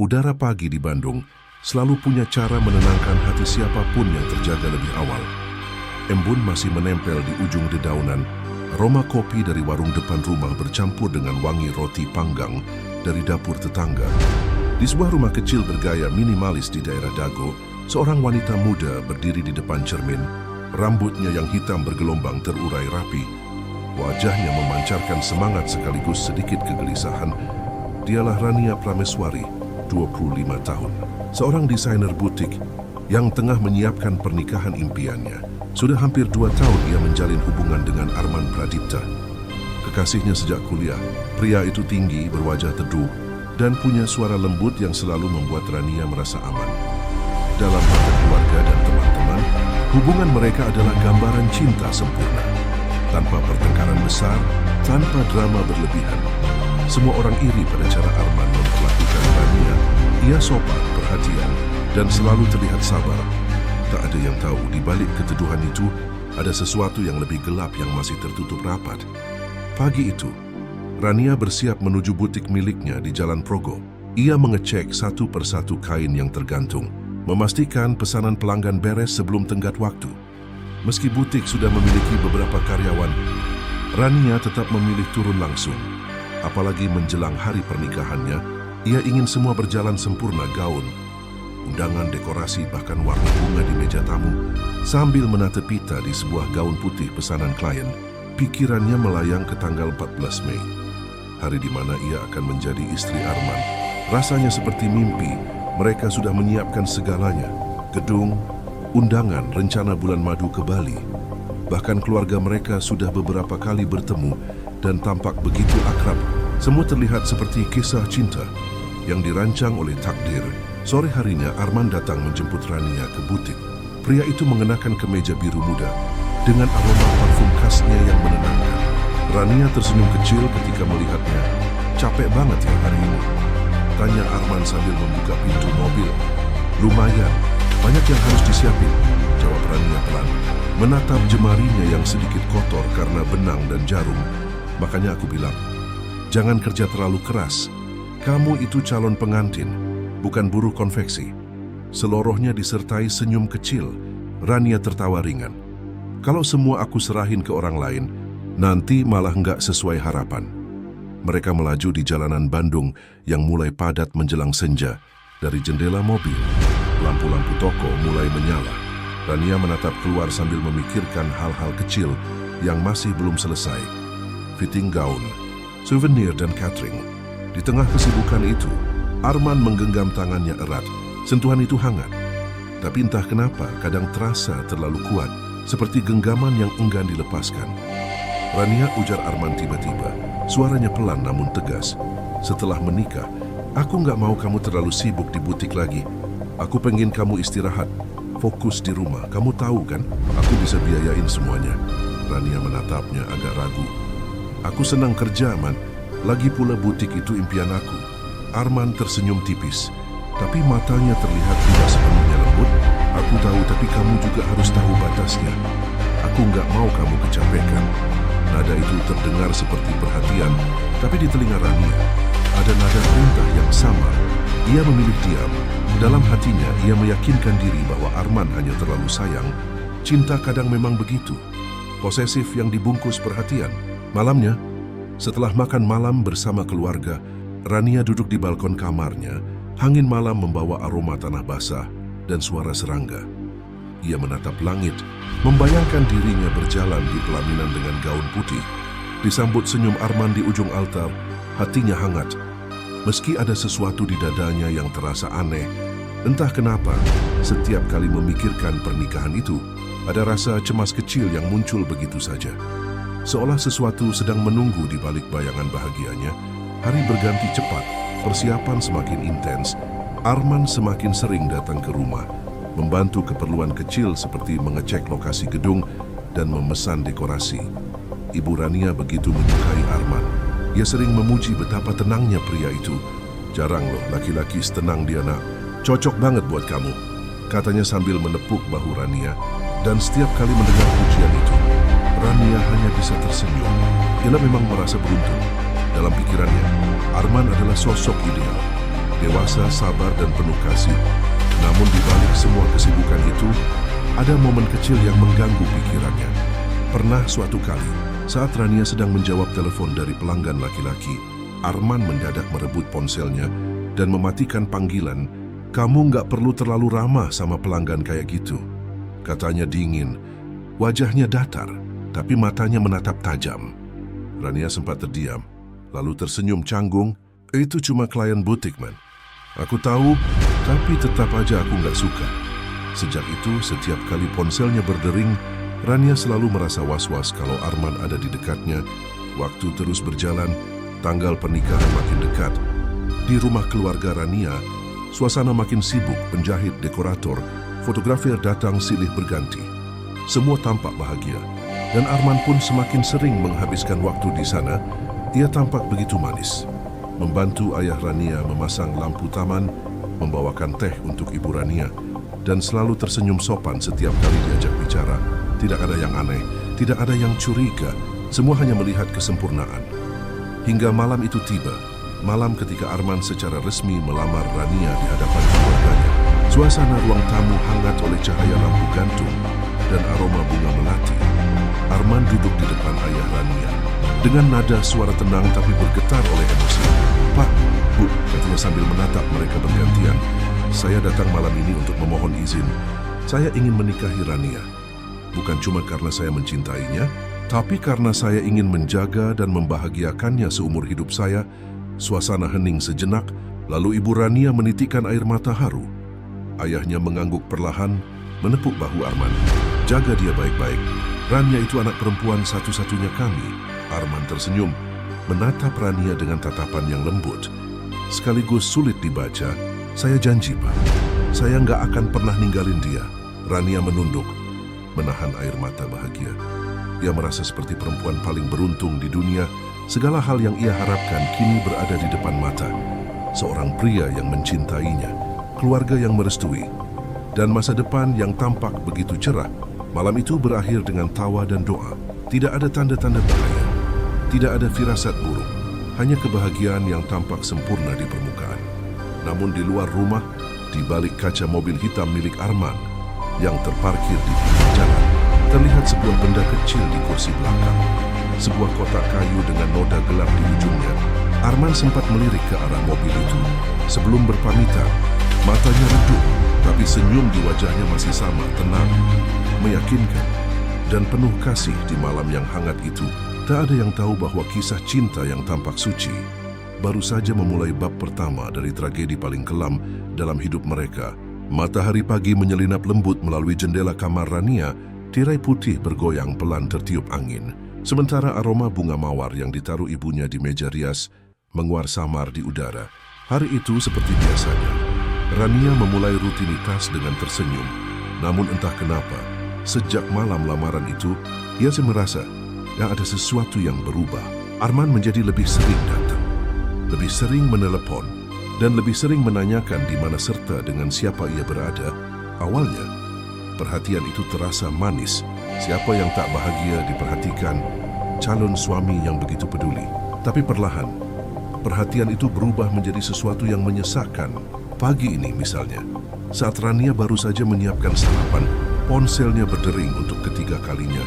Udara pagi di Bandung selalu punya cara menenangkan hati siapapun yang terjaga lebih awal. Embun masih menempel di ujung dedaunan. Aroma kopi dari warung depan rumah bercampur dengan wangi roti panggang dari dapur tetangga. Di sebuah rumah kecil bergaya minimalis di daerah Dago, seorang wanita muda berdiri di depan cermin. Rambutnya yang hitam bergelombang terurai rapi. Wajahnya memancarkan semangat sekaligus sedikit kegelisahan. Dialah Rania Prameswari, 25 tahun. Seorang desainer butik yang tengah menyiapkan pernikahan impiannya. Sudah hampir 2 tahun ia menjalin hubungan dengan Arman Pradipta. Kekasihnya sejak kuliah. Pria itu tinggi, berwajah teduh, dan punya suara lembut yang selalu membuat Rania merasa aman. Dalam mata keluarga dan teman-teman, hubungan mereka adalah gambaran cinta sempurna. Tanpa pertengkaran besar, tanpa drama berlebihan. Semua orang iri pada cara Arman memperlakukan Rania. Ia sopan, perhatian, dan selalu terlihat sabar. Tak ada yang tahu di balik keteduhan itu ada sesuatu yang lebih gelap yang masih tertutup rapat. Pagi itu, Rania bersiap menuju butik miliknya di Jalan Progo. Ia mengecek satu persatu kain yang tergantung, memastikan pesanan pelanggan beres sebelum tenggat waktu. Meski butik sudah memiliki beberapa karyawan, Rania tetap memilih turun langsung. Apalagi menjelang hari pernikahannya, ia ingin semua berjalan sempurna. Gaun, undangan, dekorasi, bahkan warna bunga di meja tamu. Sambil menata pita di sebuah gaun putih pesanan klien, pikirannya melayang ke tanggal 14 Mei. Hari di mana ia akan menjadi istri Arman. Rasanya seperti mimpi. Mereka sudah menyiapkan segalanya. Gedung, undangan, rencana bulan madu ke Bali. Bahkan keluarga mereka sudah beberapa kali bertemu dan tampak begitu akrab. Semua terlihat seperti kisah cinta yang dirancang oleh takdir. Sore harinya Arman datang menjemput Rania ke butik. Pria itu mengenakan kemeja biru muda dengan aroma parfum khasnya yang menenangkan. Rania tersenyum kecil ketika melihatnya. "Capek banget ya hari ini?" tanya Arman sambil membuka pintu mobil. "Lumayan, banyak yang harus disiapin," jawab Rania pelan. Menatap jemarinya yang sedikit kotor karena benang dan jarum. "Makanya aku bilang, jangan kerja terlalu keras. Kamu itu calon pengantin, bukan buruh konveksi." Selorohnya disertai senyum kecil. Rania tertawa ringan. "Kalau semua aku serahin ke orang lain, nanti malah nggak sesuai harapan." Mereka melaju di jalanan Bandung yang mulai padat menjelang senja. Dari jendela mobil, lampu-lampu toko mulai menyala. Rania menatap keluar sambil memikirkan hal-hal kecil yang masih belum selesai. Fitting gaun, souvenir, dan catering. Di tengah kesibukan itu, Arman menggenggam tangannya erat. Sentuhan itu hangat, tapi entah kenapa kadang terasa terlalu kuat, seperti genggaman yang enggan dilepaskan. "Rania," ujar Arman tiba-tiba, suaranya pelan namun tegas. "Setelah menikah, aku nggak mau kamu terlalu sibuk di butik lagi. Aku pengen kamu istirahat, fokus di rumah. Kamu tahu kan, aku bisa biayain semuanya." Rania menatapnya agak ragu. "Aku senang kerja, Man. Lagi pula butik itu impian aku." Arman tersenyum tipis, tapi matanya terlihat tidak sepenuhnya lembut. "Aku tahu, tapi kamu juga harus tahu batasnya. Aku nggak mau kamu kecapekan." Nada itu terdengar seperti perhatian, tapi di telinga Rania ada nada perintah yang sama. Ia memilih diam. Dalam hatinya, ia meyakinkan diri bahwa Arman hanya terlalu sayang. Cinta kadang memang begitu, posesif yang dibungkus perhatian. Malamnya, setelah makan malam bersama keluarga, Rania duduk di balkon kamarnya. Angin malam membawa aroma tanah basah dan suara serangga. Ia menatap langit, membayangkan dirinya berjalan di pelaminan dengan gaun putih. Disambut senyum Arman di ujung altar, hatinya hangat. Meski ada sesuatu di dadanya yang terasa aneh, entah kenapa, setiap kali memikirkan pernikahan itu, ada rasa cemas kecil yang muncul begitu saja. Seolah sesuatu sedang menunggu di balik bayangan bahagianya. Hari berganti cepat, persiapan semakin intens. Arman semakin sering datang ke rumah, membantu keperluan kecil seperti mengecek lokasi gedung dan memesan dekorasi. Ibu Rania begitu menyukai Arman. Ia sering memuji betapa tenangnya pria itu. "Jarang loh laki-laki setenang dia, Nak. Cocok banget buat kamu," katanya sambil menepuk bahu Rania. Dan setiap kali mendengar pujian itu, Rania hanya bisa tersenyum. Ia memang merasa beruntung. Dalam pikirannya, Arman adalah sosok ideal. dewasa, sabar, dan penuh kasih. Namun di balik semua kesibukan itu, ada momen kecil yang mengganggu pikirannya. Pernah suatu kali, saat Rania sedang menjawab telepon dari pelanggan laki-laki, Arman mendadak merebut ponselnya dan mematikan panggilan. "Kamu nggak perlu terlalu ramah sama pelanggan kayak gitu," katanya dingin. Wajahnya datar, tapi matanya menatap tajam. Rania sempat terdiam, lalu tersenyum canggung. "Itu cuma klien butik, man. Aku tahu, tapi tetap aja aku nggak suka." Sejak itu, setiap kali ponselnya berdering, Rania selalu merasa was-was kalau Arman ada di dekatnya. Waktu terus berjalan, tanggal pernikahan makin dekat. Di rumah keluarga Rania, suasana makin sibuk. Penjahit, dekorator, fotografer datang silih berganti. Semua tampak bahagia, dan Arman pun semakin sering menghabiskan waktu di sana. Ia tampak begitu manis, membantu ayah Rania memasang lampu taman, membawakan teh untuk ibu Rania, dan selalu tersenyum sopan setiap kali diajak bicara. Tidak ada yang aneh, tidak ada yang curiga, semua hanya melihat kesempurnaan. Hingga malam itu tiba, malam ketika Arman secara resmi melamar Rania di hadapan keluarganya. Suasana ruang tamu hangat oleh cahaya lampu gantung dan aroma bunga melati. Arman duduk di depan ayah Rania dengan nada suara tenang tapi bergetar oleh emosi. "Pak, Bu," katanya sambil menatap mereka bergantian, "saya datang malam ini untuk memohon izin. Saya ingin menikahi Rania. Bukan cuma karena saya mencintainya, tapi karena saya ingin menjaga dan membahagiakannya seumur hidup saya." Suasana hening sejenak, lalu ibu Rania menitikkan air mata haru. Ayahnya mengangguk perlahan, menepuk bahu Arman. "Jaga dia baik-baik. Rania itu anak perempuan satu-satunya kami." Arman tersenyum, menatap Rania dengan tatapan yang lembut. Sekaligus sulit dibaca. "Saya janji, Pak. Saya nggak akan pernah ninggalin dia." Rania menunduk, menahan air mata bahagia. Ia merasa seperti perempuan paling beruntung di dunia. Segala hal yang ia harapkan kini berada di depan mata. Seorang pria yang mencintainya, keluarga yang merestui, dan masa depan yang tampak begitu cerah. Malam itu berakhir dengan tawa dan doa. Tidak ada tanda-tanda bahaya, tidak ada firasat buruk, hanya kebahagiaan yang tampak sempurna di permukaan. Namun di luar rumah, di balik kaca mobil hitam milik Arman yang terparkir di pinggir jalan, terlihat sebuah benda kecil di kursi belakang. Sebuah kotak kayu dengan noda gelap di ujungnya. Arman sempat melirik ke arah mobil itu. Sebelum berpamitan, matanya redup, tapi senyum di wajahnya masih sama, tenang, meyakinkan, dan penuh kasih. Di malam yang hangat itu, tak ada yang tahu bahwa kisah cinta yang tampak suci baru saja memulai bab pertama dari tragedi paling kelam dalam hidup mereka. Matahari pagi menyelinap lembut melalui jendela kamar Rania. Tirai putih bergoyang pelan tertiup angin. Sementara aroma bunga mawar yang ditaruh ibunya di meja rias menguar samar di udara. Hari itu seperti biasanya, Rania memulai rutinitas dengan tersenyum. Namun entah kenapa, sejak malam lamaran itu, ia merasa yang ada sesuatu yang berubah. Arman menjadi lebih sering datang, lebih sering menelepon, dan lebih sering menanyakan di mana serta dengan siapa ia berada. Awalnya, perhatian itu terasa manis. Siapa yang tak bahagia diperhatikan? Calon suami yang begitu peduli. Tapi perlahan, perhatian itu berubah menjadi sesuatu yang menyesakkan. Pagi ini misalnya, saat Rania baru saja menyiapkan sarapan, ponselnya berdering untuk ketiga kalinya.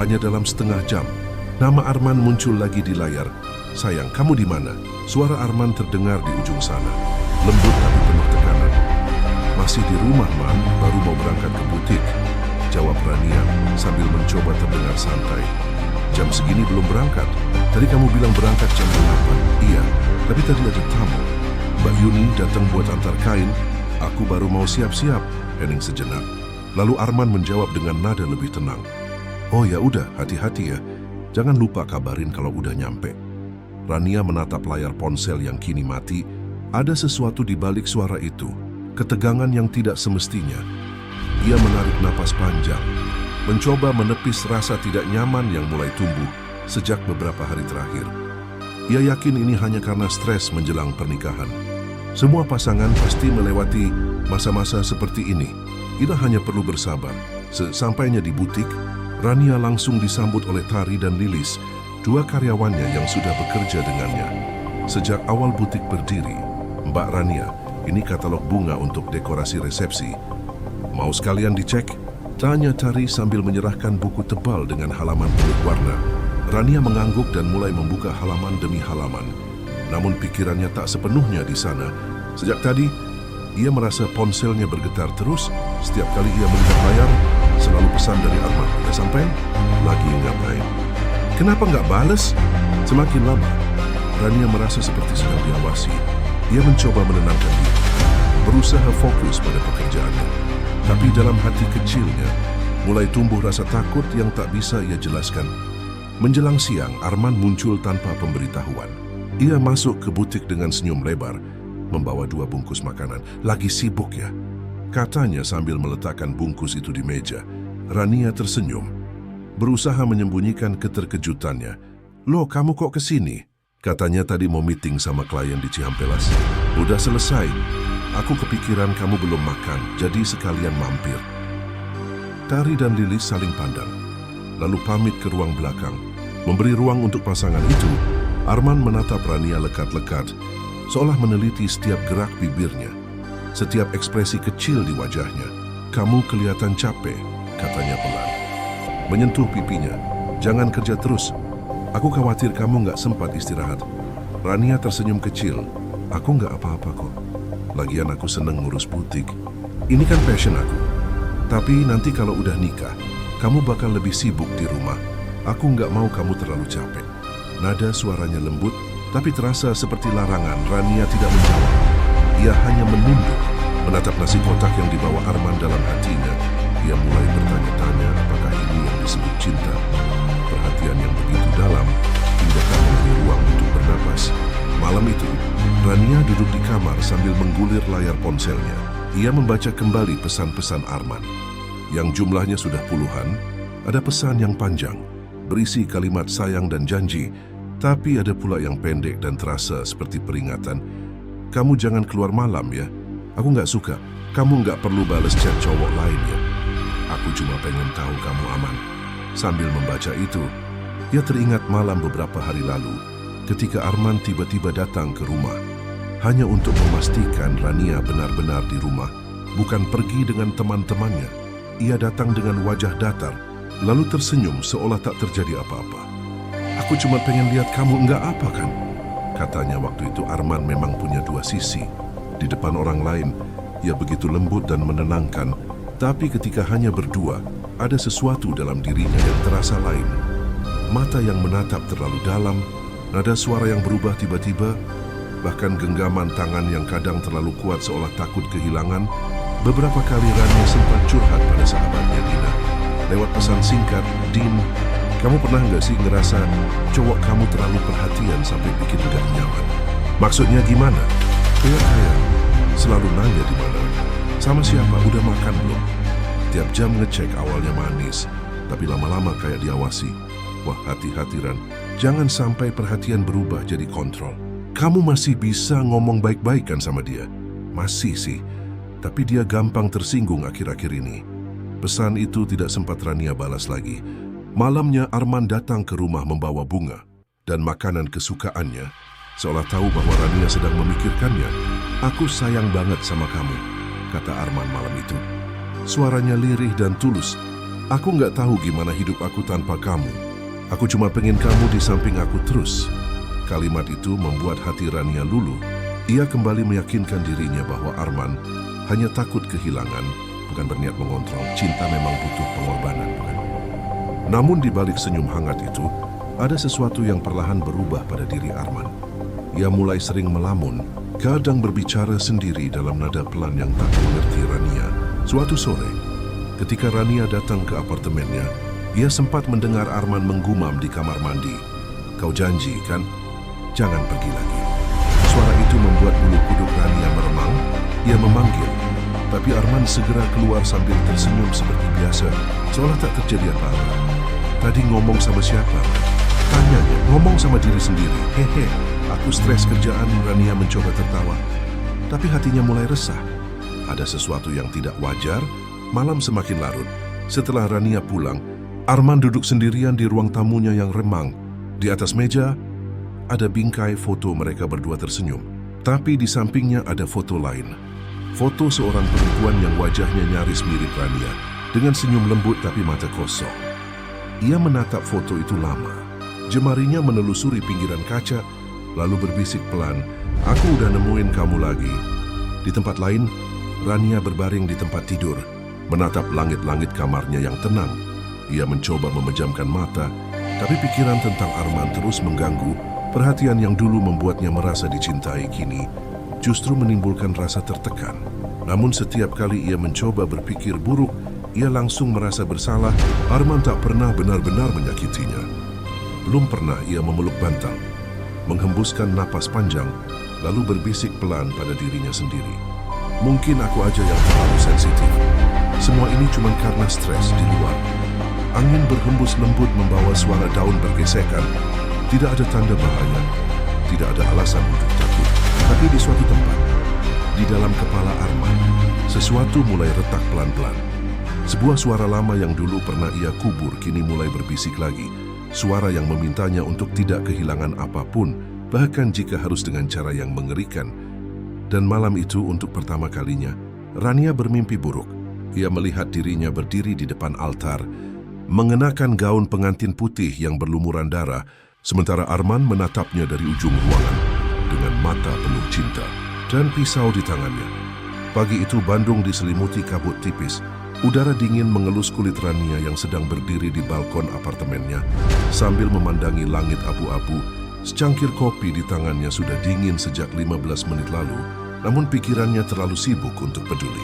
Hanya dalam setengah jam, nama Arman muncul lagi di layar. "Sayang, kamu di mana?" Suara Arman terdengar di ujung sana, lembut tapi penuh tekanan. "Masih di rumah, Man. Baru mau berangkat ke butik," jawab Rania sambil mencoba terdengar santai. "Jam segini belum berangkat. Tadi kamu bilang berangkat jam 8. "Iya, tapi tadi ada tamu. Mbak Yuni datang buat antar kain. Aku baru mau siap-siap." Hening sejenak. Lalu Arman menjawab dengan nada lebih tenang. "Oh ya udah, hati-hati ya. Jangan lupa kabarin kalau udah nyampe." Rania menatap layar ponsel yang kini mati. Ada sesuatu di balik suara itu. Ketegangan yang tidak semestinya. Ia menarik napas panjang, mencoba menepis rasa tidak nyaman yang mulai tumbuh sejak beberapa hari terakhir. Ia yakin ini hanya karena stres menjelang pernikahan. Semua pasangan pasti melewati masa-masa seperti ini. Ia hanya perlu bersabar. Sesampainya di butik, Rania langsung disambut oleh Tari dan Lilis, dua karyawannya yang sudah bekerja dengannya. Sejak awal butik berdiri, Mbak Rania, ini katalog bunga untuk dekorasi resepsi. Mau sekalian dicek? Tanya Tari sambil menyerahkan buku tebal dengan halaman penuh warna. Rania mengangguk dan mulai membuka halaman demi halaman. Namun pikirannya tak sepenuhnya di sana. Sejak tadi, ia merasa ponselnya bergetar terus. Setiap kali ia melihat layar, selalu pesan dari Arman. Udah sampai? Lagi ngapain? Kenapa nggak bales? Semakin lama, Rania merasa seperti sedang diawasi. Ia mencoba menenangkan diri, berusaha fokus pada pekerjaannya. Tapi dalam hati kecilnya, mulai tumbuh rasa takut yang tak bisa ia jelaskan. Menjelang siang, Arman muncul tanpa pemberitahuan. Ia masuk ke butik dengan senyum lebar, membawa 2 bungkus makanan. Lagi sibuk ya? Katanya sambil meletakkan bungkus itu di meja. Rania tersenyum, berusaha menyembunyikan keterkejutannya. Loh, kamu kok kesini? Katanya tadi mau meeting sama klien di Cihampelas. Udah selesai. Aku kepikiran kamu belum makan, jadi sekalian mampir. Tari dan Lilis saling pandang, lalu pamit ke ruang belakang. Memberi ruang untuk pasangan itu, Arman menatap Rania lekat-lekat, seolah meneliti setiap gerak bibirnya, setiap ekspresi kecil di wajahnya. Kamu kelihatan capek, katanya pelan. Menyentuh pipinya, jangan kerja terus. Aku khawatir kamu nggak sempat istirahat. Rania tersenyum kecil. Aku nggak apa-apa kok. Lagian aku seneng ngurus butik. Ini kan passion aku. Tapi nanti kalau udah nikah, kamu bakal lebih sibuk di rumah. Aku nggak mau kamu terlalu capek. Nada suaranya lembut, tapi terasa seperti larangan. Rania tidak menjawab. Ia hanya menunduk, menatap nasi kotak yang dibawa Arman dalam hatinya. Ia mulai bertanya-tanya apakah ini yang disebut cinta. Perhatian yang begitu dalam, hingga tak memberi ruang untuk bernapas. Malam itu, Rania duduk di kamar sambil menggulir layar ponselnya. Ia membaca kembali pesan-pesan Arman. Yang jumlahnya sudah puluhan, ada pesan yang panjang, berisi kalimat sayang dan janji, tapi ada pula yang pendek dan terasa seperti peringatan. Kamu jangan keluar malam ya. Aku nggak suka. Kamu nggak perlu balas chat cowok lain ya. Aku cuma pengen tahu kamu aman. Sambil membaca itu, ia teringat malam beberapa hari lalu, ketika Arman tiba-tiba datang ke rumah, hanya untuk memastikan Rania benar-benar di rumah, bukan pergi dengan teman-temannya. Ia datang dengan wajah datar, lalu tersenyum seolah tak terjadi apa-apa. Aku cuma pengen lihat kamu, enggak apa kan? Katanya waktu itu Arman memang punya 2 sisi. Di depan orang lain, ia begitu lembut dan menenangkan, tapi ketika hanya berdua, ada sesuatu dalam dirinya yang terasa lain. Mata yang menatap terlalu dalam, nada suara yang berubah tiba-tiba, bahkan genggaman tangan yang kadang terlalu kuat seolah takut kehilangan. Beberapa kali Rania sempat curhat pada sahabatnya Dina. Lewat pesan singkat, Din, kamu pernah nggak sih ngerasa cowok kamu terlalu perhatian sampai bikin gak nyaman? Maksudnya gimana? Kayak selalu nanya di mana, sama siapa, udah makan belum? Tiap jam ngecek, awalnya manis, tapi lama-lama kayak diawasi. Wah, hati-hati Ran, jangan sampai perhatian berubah jadi kontrol. Kamu masih bisa ngomong baik-baik kan sama dia? Masih sih, tapi dia gampang tersinggung akhir-akhir ini. Pesan itu tidak sempat Rania balas lagi. Malamnya Arman datang ke rumah membawa bunga dan makanan kesukaannya, seolah tahu bahwa Rania sedang memikirkannya. Aku sayang banget sama kamu, kata Arman malam itu. Suaranya lirih dan tulus. Aku nggak tahu gimana hidup aku tanpa kamu. Aku cuma pengen kamu di samping aku terus. Kalimat itu membuat hati Rania luluh. Ia kembali meyakinkan dirinya bahwa Arman hanya takut kehilangan, bukan berniat mengontrol. Cinta memang butuh pengorbanan, bukan? Namun di balik senyum hangat itu, ada sesuatu yang perlahan berubah pada diri Arman. Ia mulai sering melamun, kadang berbicara sendiri dalam nada pelan yang tak mengerti Rania. Suatu sore, ketika Rania datang ke apartemennya, ia sempat mendengar Arman menggumam di kamar mandi. Kau janji kan? Jangan pergi lagi. Suara itu membuat bulu kuduk Rania meremang. Ia memanggil, tapi Arman segera keluar sambil tersenyum seperti biasa, seolah tak terjadi apa-apa. Tadi ngomong sama siapa? Tanyanya, ngomong sama diri sendiri. Hehe, aku stres kerjaan. Rania mencoba tertawa, tapi hatinya mulai resah. Ada sesuatu yang tidak wajar. Malam semakin larut. Setelah Rania pulang, Arman duduk sendirian di ruang tamunya yang remang. Di atas meja, ada bingkai foto mereka berdua tersenyum. Tetapi di sampingnya ada foto lain. Foto seorang perempuan yang wajahnya nyaris mirip Rania, dengan senyum lembut tapi mata kosong. Ia menatap foto itu lama. Jemarinya menelusuri pinggiran kaca, lalu berbisik pelan, "Aku udah nemuin kamu lagi." Di tempat lain, Rania berbaring di tempat tidur, menatap langit-langit kamarnya yang tenang. Ia mencoba memejamkan mata, tapi pikiran tentang Arman terus mengganggu. Perhatian yang dulu membuatnya merasa dicintai kini justru menimbulkan rasa tertekan. Namun setiap kali ia mencoba berpikir buruk, ia langsung merasa bersalah. Arman tak pernah benar-benar menyakitinya. Belum pernah ia memeluk bantal, menghembuskan napas panjang, lalu berbisik pelan pada dirinya sendiri. Mungkin aku aja yang terlalu sensitif. Semua ini cuma karena stres di luar. Angin berhembus lembut membawa suara daun bergesekan. Tidak ada tanda bahaya, tidak ada alasan untuk takut. Tapi di suatu tempat, di dalam kepala Arman, sesuatu mulai retak pelan-pelan. Sebuah suara lama yang dulu pernah ia kubur kini mulai berbisik lagi. Suara yang memintanya untuk tidak kehilangan apapun, bahkan jika harus dengan cara yang mengerikan. Dan malam itu untuk pertama kalinya, Rania bermimpi buruk. Ia melihat dirinya berdiri di depan altar, mengenakan gaun pengantin putih yang berlumuran darah, sementara Arman menatapnya dari ujung ruangan dengan mata penuh cinta dan pisau di tangannya. Pagi itu Bandung diselimuti kabut tipis. Udara dingin mengelus kulit Rania yang sedang berdiri di balkon apartemennya. Sambil memandangi langit abu-abu, secangkir kopi di tangannya sudah dingin sejak 15 menit lalu, namun pikirannya terlalu sibuk untuk peduli.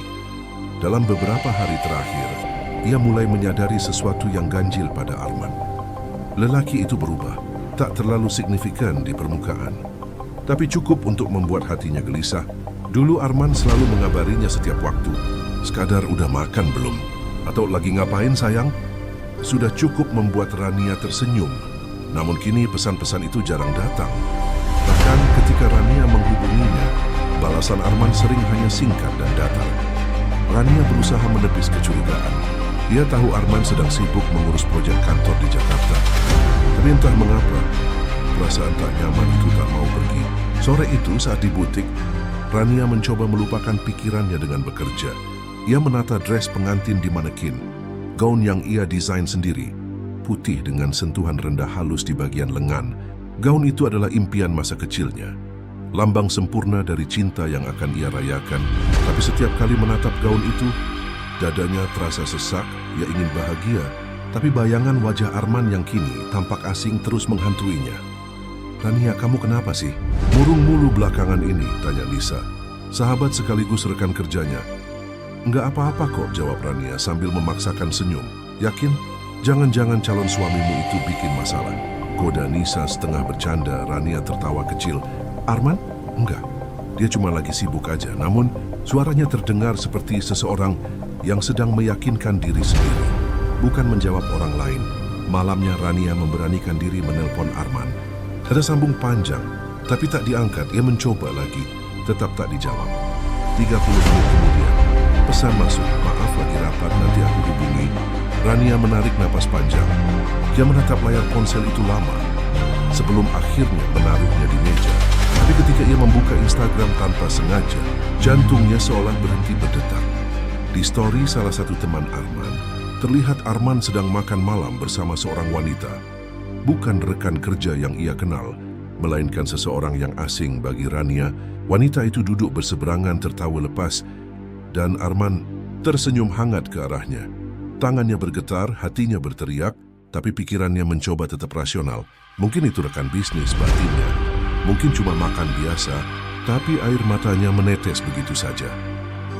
Dalam beberapa hari terakhir, ia mulai menyadari sesuatu yang ganjil pada Arman. Lelaki itu berubah, tak terlalu signifikan di permukaan, tapi cukup untuk membuat hatinya gelisah. Dulu Arman selalu mengabarinya setiap waktu, sekadar udah makan belum? Atau lagi ngapain sayang? Sudah cukup membuat Rania tersenyum. Namun kini pesan-pesan itu jarang datang. Bahkan ketika Rania menghubunginya, balasan Arman sering hanya singkat dan datar. Rania berusaha menepis kecurigaan. Dia tahu Arman sedang sibuk mengurus proyek kantor di Jakarta. Tapi entah mengapa, perasaan tak nyaman itu tak mau pergi. Sore itu saat di butik, Rania mencoba melupakan pikirannya dengan bekerja. Ia menata dress pengantin di manekin, gaun yang ia desain sendiri, putih dengan sentuhan rendah halus di bagian lengan. Gaun itu adalah impian masa kecilnya, lambang sempurna dari cinta yang akan ia rayakan. Tapi setiap kali menatap gaun itu, dadanya terasa sesak. Ia ingin bahagia, tapi bayangan wajah Arman yang kini tampak asing terus menghantuinya. "Rania, kamu kenapa sih? Murung mulu belakangan ini," tanya Lisa, sahabat sekaligus rekan kerjanya. "Enggak apa-apa kok," jawab Rania sambil memaksakan senyum. "Yakin? Jangan-jangan calon suamimu itu bikin masalah?" Goda Nisa setengah bercanda. Rania tertawa kecil. "Arman? Enggak. Dia cuma lagi sibuk aja." Namun suaranya terdengar seperti seseorang yang sedang meyakinkan diri sendiri, bukan menjawab orang lain. Malamnya Rania memberanikan diri menelpon Arman. Ada sambung panjang, tapi tak diangkat. Ia mencoba lagi, tetap tak dijawab. 30 menit kemudian, pesan masuk. "Maaf, lagi rapat, nanti aku hubungi." Rania menarik napas panjang. Dia menatap layar ponsel itu lama, sebelum akhirnya menaruhnya di meja. Tapi ketika ia membuka Instagram tanpa sengaja, jantungnya seolah berhenti berdetak. Di story salah satu teman Arman, terlihat Arman sedang makan malam bersama seorang wanita. Bukan rekan kerja yang ia kenal, melainkan seseorang yang asing bagi Rania. Wanita itu duduk berseberangan tertawa lepas, dan Arman tersenyum hangat ke arahnya. Tangannya bergetar, hatinya berteriak, tapi pikirannya mencoba tetap rasional. Mungkin itu rekan bisnis batinnya, mungkin cuma makan biasa, tapi air matanya menetes begitu saja.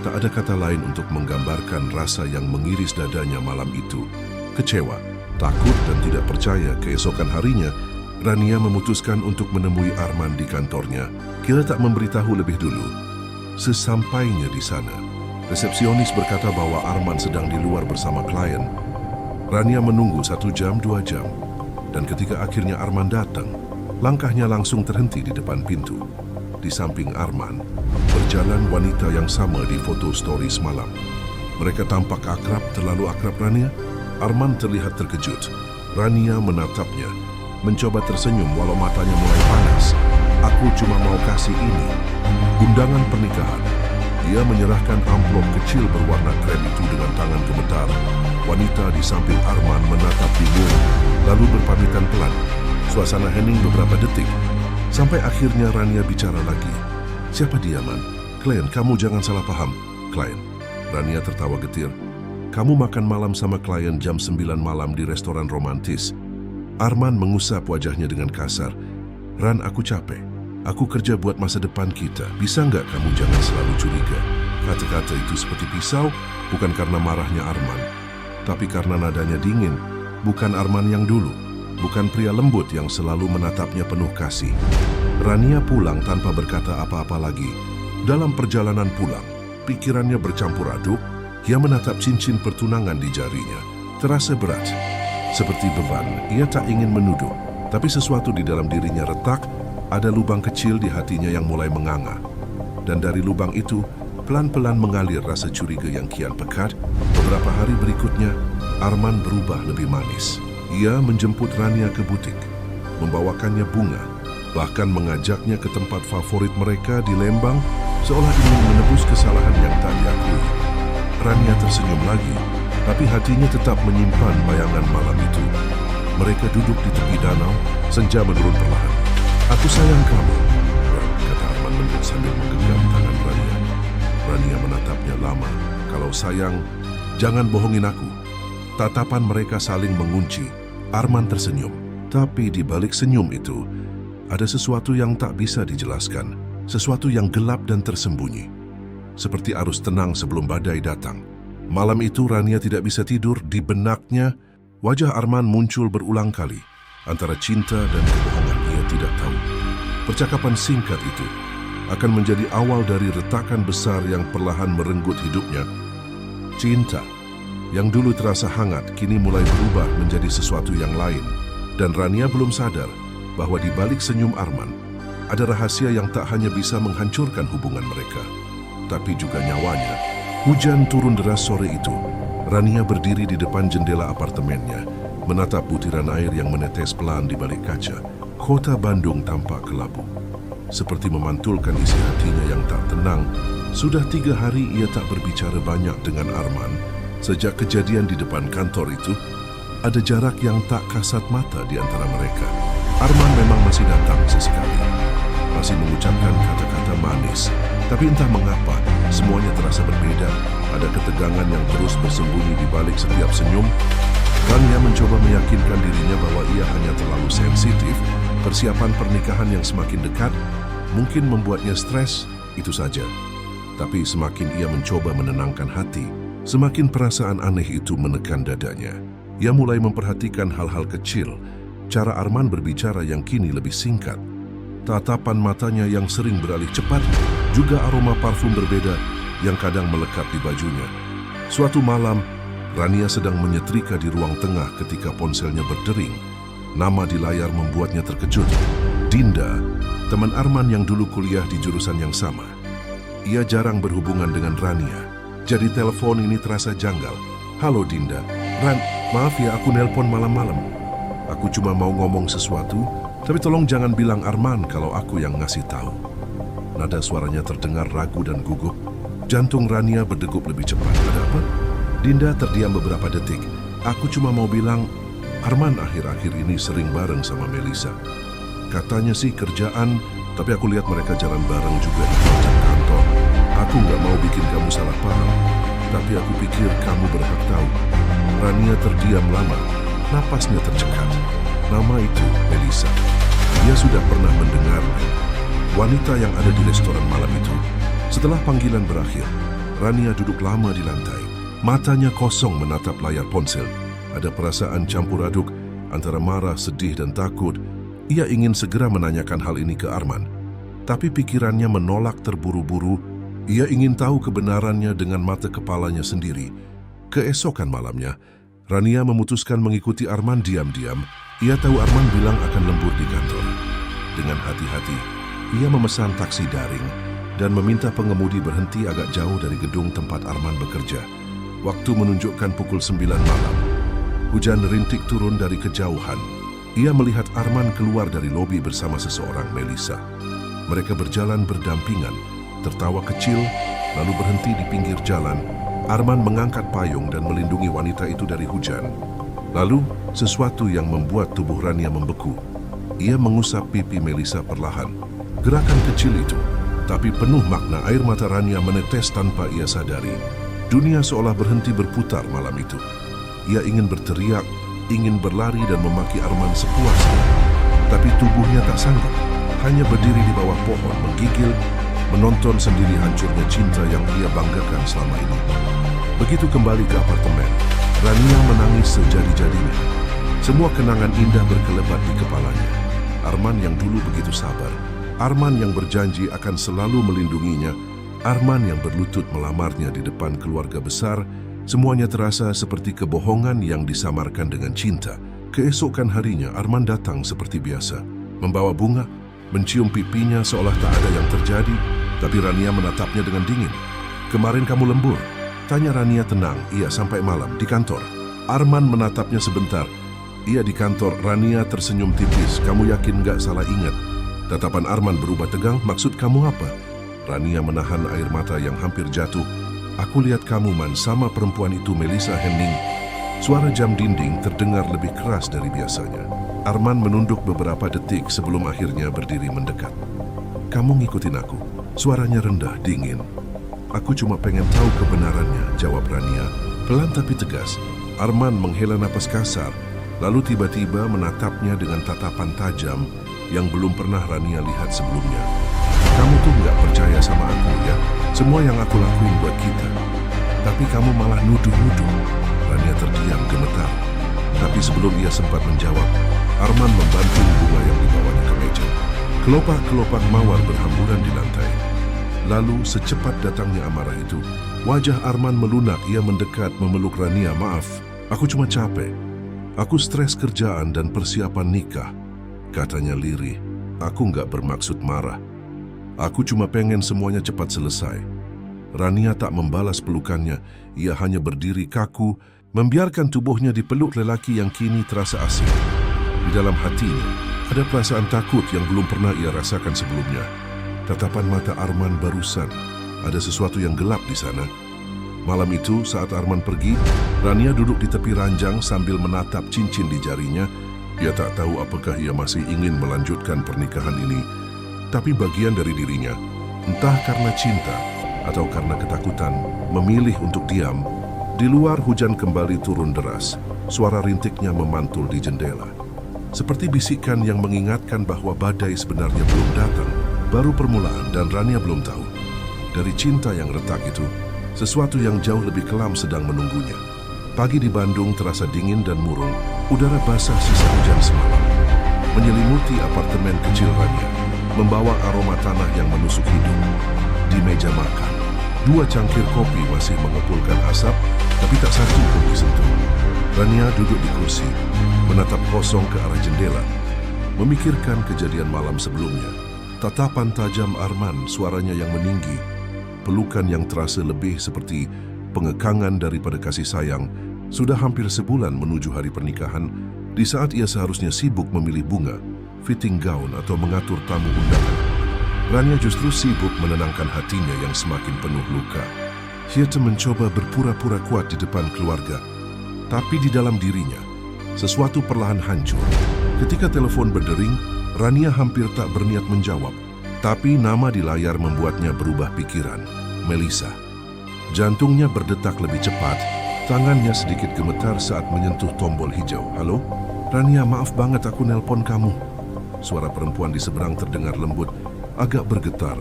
Tak ada kata lain untuk menggambarkan rasa yang mengiris dadanya malam itu. Kecewa, takut dan tidak percaya. Keesokan harinya, Rania memutuskan untuk menemui Arman di kantornya. Kira tak memberitahu lebih dulu. Sesampainya di sana, resepsionis berkata bahwa Arman sedang di luar bersama klien. Rania menunggu 1 jam, 2 jam. Dan ketika akhirnya Arman datang, langkahnya langsung terhenti di depan pintu. Di samping Arman, berjalan wanita yang sama di foto story semalam. Mereka tampak akrab, terlalu akrab Rania. Arman terlihat terkejut. Rania menatapnya, mencoba tersenyum walau matanya mulai panas. "Aku cuma mau kasih ini." Undangan pernikahan. Ia menyerahkan amplop kecil berwarna krem itu dengan tangan gemetar. Wanita di samping Arman menatap bingung, lalu berpamitan pelan. Suasana hening beberapa detik, sampai akhirnya Rania bicara lagi. "Siapa dia, Man?" "Klien, kamu jangan salah paham." "Klien?" Rania tertawa getir. "Kamu makan malam sama klien jam 9 malam di restoran romantis." Arman mengusap wajahnya dengan kasar. "Ran, aku capek. Aku kerja buat masa depan kita. Bisa nggak kamu jangan selalu curiga?" Kata-kata itu seperti pisau, bukan karena marahnya Arman, tapi karena nadanya dingin. Bukan Arman yang dulu, bukan pria lembut yang selalu menatapnya penuh kasih. Rania pulang tanpa berkata apa-apa lagi. Dalam perjalanan pulang, pikirannya bercampur aduk. Ia menatap cincin pertunangan di jarinya. Terasa berat, seperti beban. Ia tak ingin menuduh, tapi sesuatu di dalam dirinya retak. Ada lubang kecil di hatinya yang mulai menganga. Dan dari lubang itu, pelan-pelan mengalir rasa curiga yang kian pekat. Beberapa hari berikutnya, Arman berubah lebih manis. Ia menjemput Rania ke butik, membawakannya bunga, bahkan mengajaknya ke tempat favorit mereka di Lembang, seolah ingin menebus kesalahan yang tak diakui. Rania tersenyum lagi, tapi hatinya tetap menyimpan bayangan malam itu. Mereka duduk di tepi danau, senja menurun perlahan. "Aku sayang kamu," kata Arman lembut sambil menggenggam tangan Rania. Rania menatapnya lama. "Kalau sayang, jangan bohongin aku." Tatapan mereka saling mengunci. Arman tersenyum, tapi di balik senyum itu, ada sesuatu yang tak bisa dijelaskan, sesuatu yang gelap dan tersembunyi. Seperti arus tenang sebelum badai datang. Malam itu Rania tidak bisa tidur. Di benaknya, wajah Arman muncul berulang kali. Antara cinta dan kebohongan ia tidak tahu. Percakapan singkat itu akan menjadi awal dari retakan besar yang perlahan merenggut hidupnya. Cinta yang dulu terasa hangat kini mulai berubah menjadi sesuatu yang lain. Dan Rania belum sadar bahwa di balik senyum Arman ada rahasia yang tak hanya bisa menghancurkan hubungan mereka, tapi juga nyawanya. Hujan turun deras sore itu. Rania berdiri di depan jendela apartemennya, menatap butiran air yang menetes pelan di balik kaca. Kota Bandung tampak kelabu, seperti memantulkan isi hatinya yang tak tenang. Sudah 3 hari ia tak berbicara banyak dengan Arman. Sejak kejadian di depan kantor itu, ada jarak yang tak kasat mata di antara mereka. Arman memang masih datang sesekali, masih mengucapkan kata-kata manis, tapi entah mengapa semuanya terasa berbeda. Ada ketegangan yang terus bersembunyi di balik setiap senyum. Rania mencoba meyakinkan dirinya bahwa ia hanya terlalu sensitif. Persiapan pernikahan yang semakin dekat mungkin membuatnya stres, itu saja. Tapi semakin ia mencoba menenangkan hati, semakin perasaan aneh itu menekan dadanya. Ia mulai memperhatikan hal-hal kecil, cara Arman berbicara yang kini lebih singkat, tatapan matanya yang sering beralih cepat, juga aroma parfum berbeda yang kadang melekat di bajunya. Suatu malam, Rania sedang menyetrika di ruang tengah ketika ponselnya berdering. Nama di layar membuatnya terkejut. Dinda, teman Arman yang dulu kuliah di jurusan yang sama. Ia jarang berhubungan dengan Rania, jadi telepon ini terasa janggal. "Halo Dinda." "Ran, maaf ya aku nelpon malam-malam. Aku cuma mau ngomong sesuatu, tapi tolong jangan bilang Arman kalau aku yang ngasih tahu." Nada suaranya terdengar ragu dan gugup. Jantung Rania berdegup lebih cepat. "Ada apa?" Dinda terdiam beberapa detik. "Aku cuma mau bilang, Arman akhir-akhir ini sering bareng sama Melisa. Katanya sih kerjaan, tapi aku lihat mereka jalan bareng juga di proyek kantor. Aku nggak mau bikin kamu salah paham, tapi aku pikir kamu berhak tahu." Rania terdiam lama, napasnya tercekat. Nama itu Melisa. Dia sudah pernah mendengarnya. Wanita yang ada di restoran malam itu. Setelah panggilan berakhir, Rania duduk lama di lantai. Matanya kosong menatap layar ponsel. Ada perasaan campur aduk antara marah, sedih, dan takut. Ia ingin segera menanyakan hal ini ke Arman, tapi pikirannya menolak terburu-buru. Ia ingin tahu kebenarannya dengan mata kepalanya sendiri. Keesokan malamnya, Rania memutuskan mengikuti Arman diam-diam. Ia tahu Arman bilang akan lembur di kantor. Dengan hati-hati, ia memesan taksi daring dan meminta pengemudi berhenti agak jauh dari gedung tempat Arman bekerja. Waktu menunjukkan pukul 9 malam. Hujan rintik turun dari kejauhan. Ia melihat Arman keluar dari lobi bersama seseorang, Melisa. Mereka berjalan berdampingan, tertawa kecil, lalu berhenti di pinggir jalan. Arman mengangkat payung dan melindungi wanita itu dari hujan. Lalu, sesuatu yang membuat tubuh Rania membeku. Ia mengusap pipi Melisa perlahan. Gerakan kecil itu, tapi penuh makna. Air mata Rania menetes tanpa ia sadari. Dunia seolah berhenti berputar malam itu. Ia ingin berteriak, ingin berlari dan memaki Arman sepuasnya. Tapi tubuhnya tak sanggup. Hanya berdiri di bawah pohon, menggigil, menonton sendiri hancurnya cinta yang ia banggakan selama ini. Begitu kembali ke apartemen, Rania menangis sejadi-jadinya. Semua kenangan indah berkelebat di kepalanya. Arman yang dulu begitu sabar, Arman yang berjanji akan selalu melindunginya, Arman yang berlutut melamarnya di depan keluarga besar, semuanya terasa seperti kebohongan yang disamarkan dengan cinta. Keesokan harinya, Arman datang seperti biasa, membawa bunga, mencium pipinya seolah tak ada yang terjadi, tapi Rania menatapnya dengan dingin. "Kemarin kamu lembur?" tanya Rania tenang. "Iya, sampai malam, di kantor." Arman menatapnya sebentar. "Iya, di kantor." Rania tersenyum tipis. "Kamu yakin gak salah ingat?" Tatapan Arman berubah tegang. "Maksud kamu apa?" Rania menahan air mata yang hampir jatuh. "Aku lihat kamu man sama perempuan itu, Melisa Henning." Suara jam dinding terdengar lebih keras dari biasanya. Arman menunduk beberapa detik sebelum akhirnya berdiri mendekat. "Kamu ngikutin aku?" Suaranya rendah, dingin. "Aku cuma pengen tahu kebenarannya," jawab Rania, pelan tapi tegas. Arman menghela napas kasar, lalu tiba-tiba menatapnya dengan tatapan tajam yang belum pernah Rania lihat sebelumnya. "Kamu tuh nggak percaya sama aku ya? Semua yang aku lakuin buat kita. Tapi kamu malah nuduh-nuduh." Rania terdiam gemetar. Tapi sebelum ia sempat menjawab, Arman membanting bunga yang dibawanya ke meja. Kelopak-kelopak mawar berhamburan di lantai. Lalu secepat datangnya amarah itu, wajah Arman melunak. Ia mendekat memeluk Rania. "Maaf, aku cuma capek. Aku stres kerjaan dan persiapan nikah," katanya lirih. "Aku nggak bermaksud marah. Aku cuma pengen semuanya cepat selesai." Rania tak membalas pelukannya. Ia hanya berdiri kaku, membiarkan tubuhnya dipeluk lelaki yang kini terasa asing. Di dalam hatinya, ada perasaan takut yang belum pernah ia rasakan sebelumnya. Tatapan mata Arman barusan, ada sesuatu yang gelap di sana. Malam itu, saat Arman pergi, Rania duduk di tepi ranjang sambil menatap cincin di jarinya. Ia tak tahu apakah ia masih ingin melanjutkan pernikahan ini. Tapi bagian dari dirinya, entah karena cinta atau karena ketakutan, memilih untuk diam. Di luar hujan kembali turun deras. Suara rintiknya memantul di jendela. Seperti bisikan yang mengingatkan bahwa badai sebenarnya belum datang. Baru permulaan dan Rania belum tahu. Dari cinta yang retak itu, sesuatu yang jauh lebih kelam sedang menunggunya. Pagi di Bandung terasa dingin dan murung. Udara basah sisa hujan semalam menyelimuti apartemen kecil Rania, membawa aroma tanah yang menusuk hidung. Di meja makan, 2 cangkir kopi masih mengepulkan asap, tapi tak satu pun disentuh. Rania duduk di kursi, menatap kosong ke arah jendela, memikirkan kejadian malam sebelumnya. Tatapan tajam Arman, suaranya yang meninggi, pelukan yang terasa lebih seperti pengekangan daripada kasih sayang. Sudah hampir sebulan menuju hari pernikahan, di saat ia seharusnya sibuk memilih bunga, fitting gown atau mengatur tamu undangan. Rania justru sibuk menenangkan hatinya yang semakin penuh luka. Ia mencoba berpura-pura kuat di depan keluarga, tapi di dalam dirinya, sesuatu perlahan hancur. Ketika telepon berdering, Rania hampir tak berniat menjawab, tapi nama di layar membuatnya berubah pikiran. Melisa. Jantungnya berdetak lebih cepat, tangannya sedikit gemetar saat menyentuh tombol hijau. "Halo? Rania, maaf banget aku nelpon kamu." Suara perempuan di seberang terdengar lembut, agak bergetar.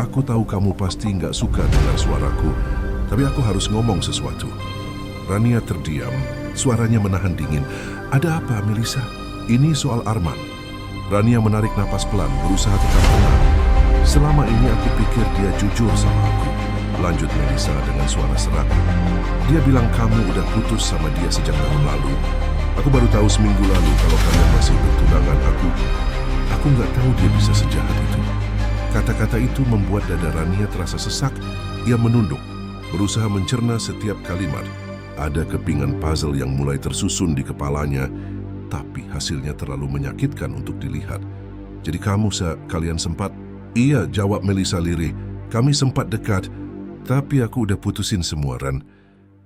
"Aku tahu kamu pasti nggak suka dengar suaraku, tapi aku harus ngomong sesuatu." Rania terdiam, suaranya menahan dingin. "Ada apa, Melisa?" "Ini soal Arman." Rania menarik napas pelan, berusaha tetap tenang. "Selama ini aku pikir dia jujur sama aku," lanjut Melisa dengan suara serak. "Dia bilang kamu udah putus sama dia sejak tahun lalu. Aku baru tahu seminggu lalu kalau kalian masih bertunangan. Aku nggak tahu dia bisa sejahat itu." Kata-kata itu membuat dada Rania terasa sesak. Ia menunduk, berusaha mencerna setiap kalimat. Ada kepingan puzzle yang mulai tersusun di kepalanya, tapi hasilnya terlalu menyakitkan untuk dilihat. "Jadi kalian sempat..." Iya, jawab Melisa lirih. Kami sempat dekat, tapi aku udah putusin semua, Ran.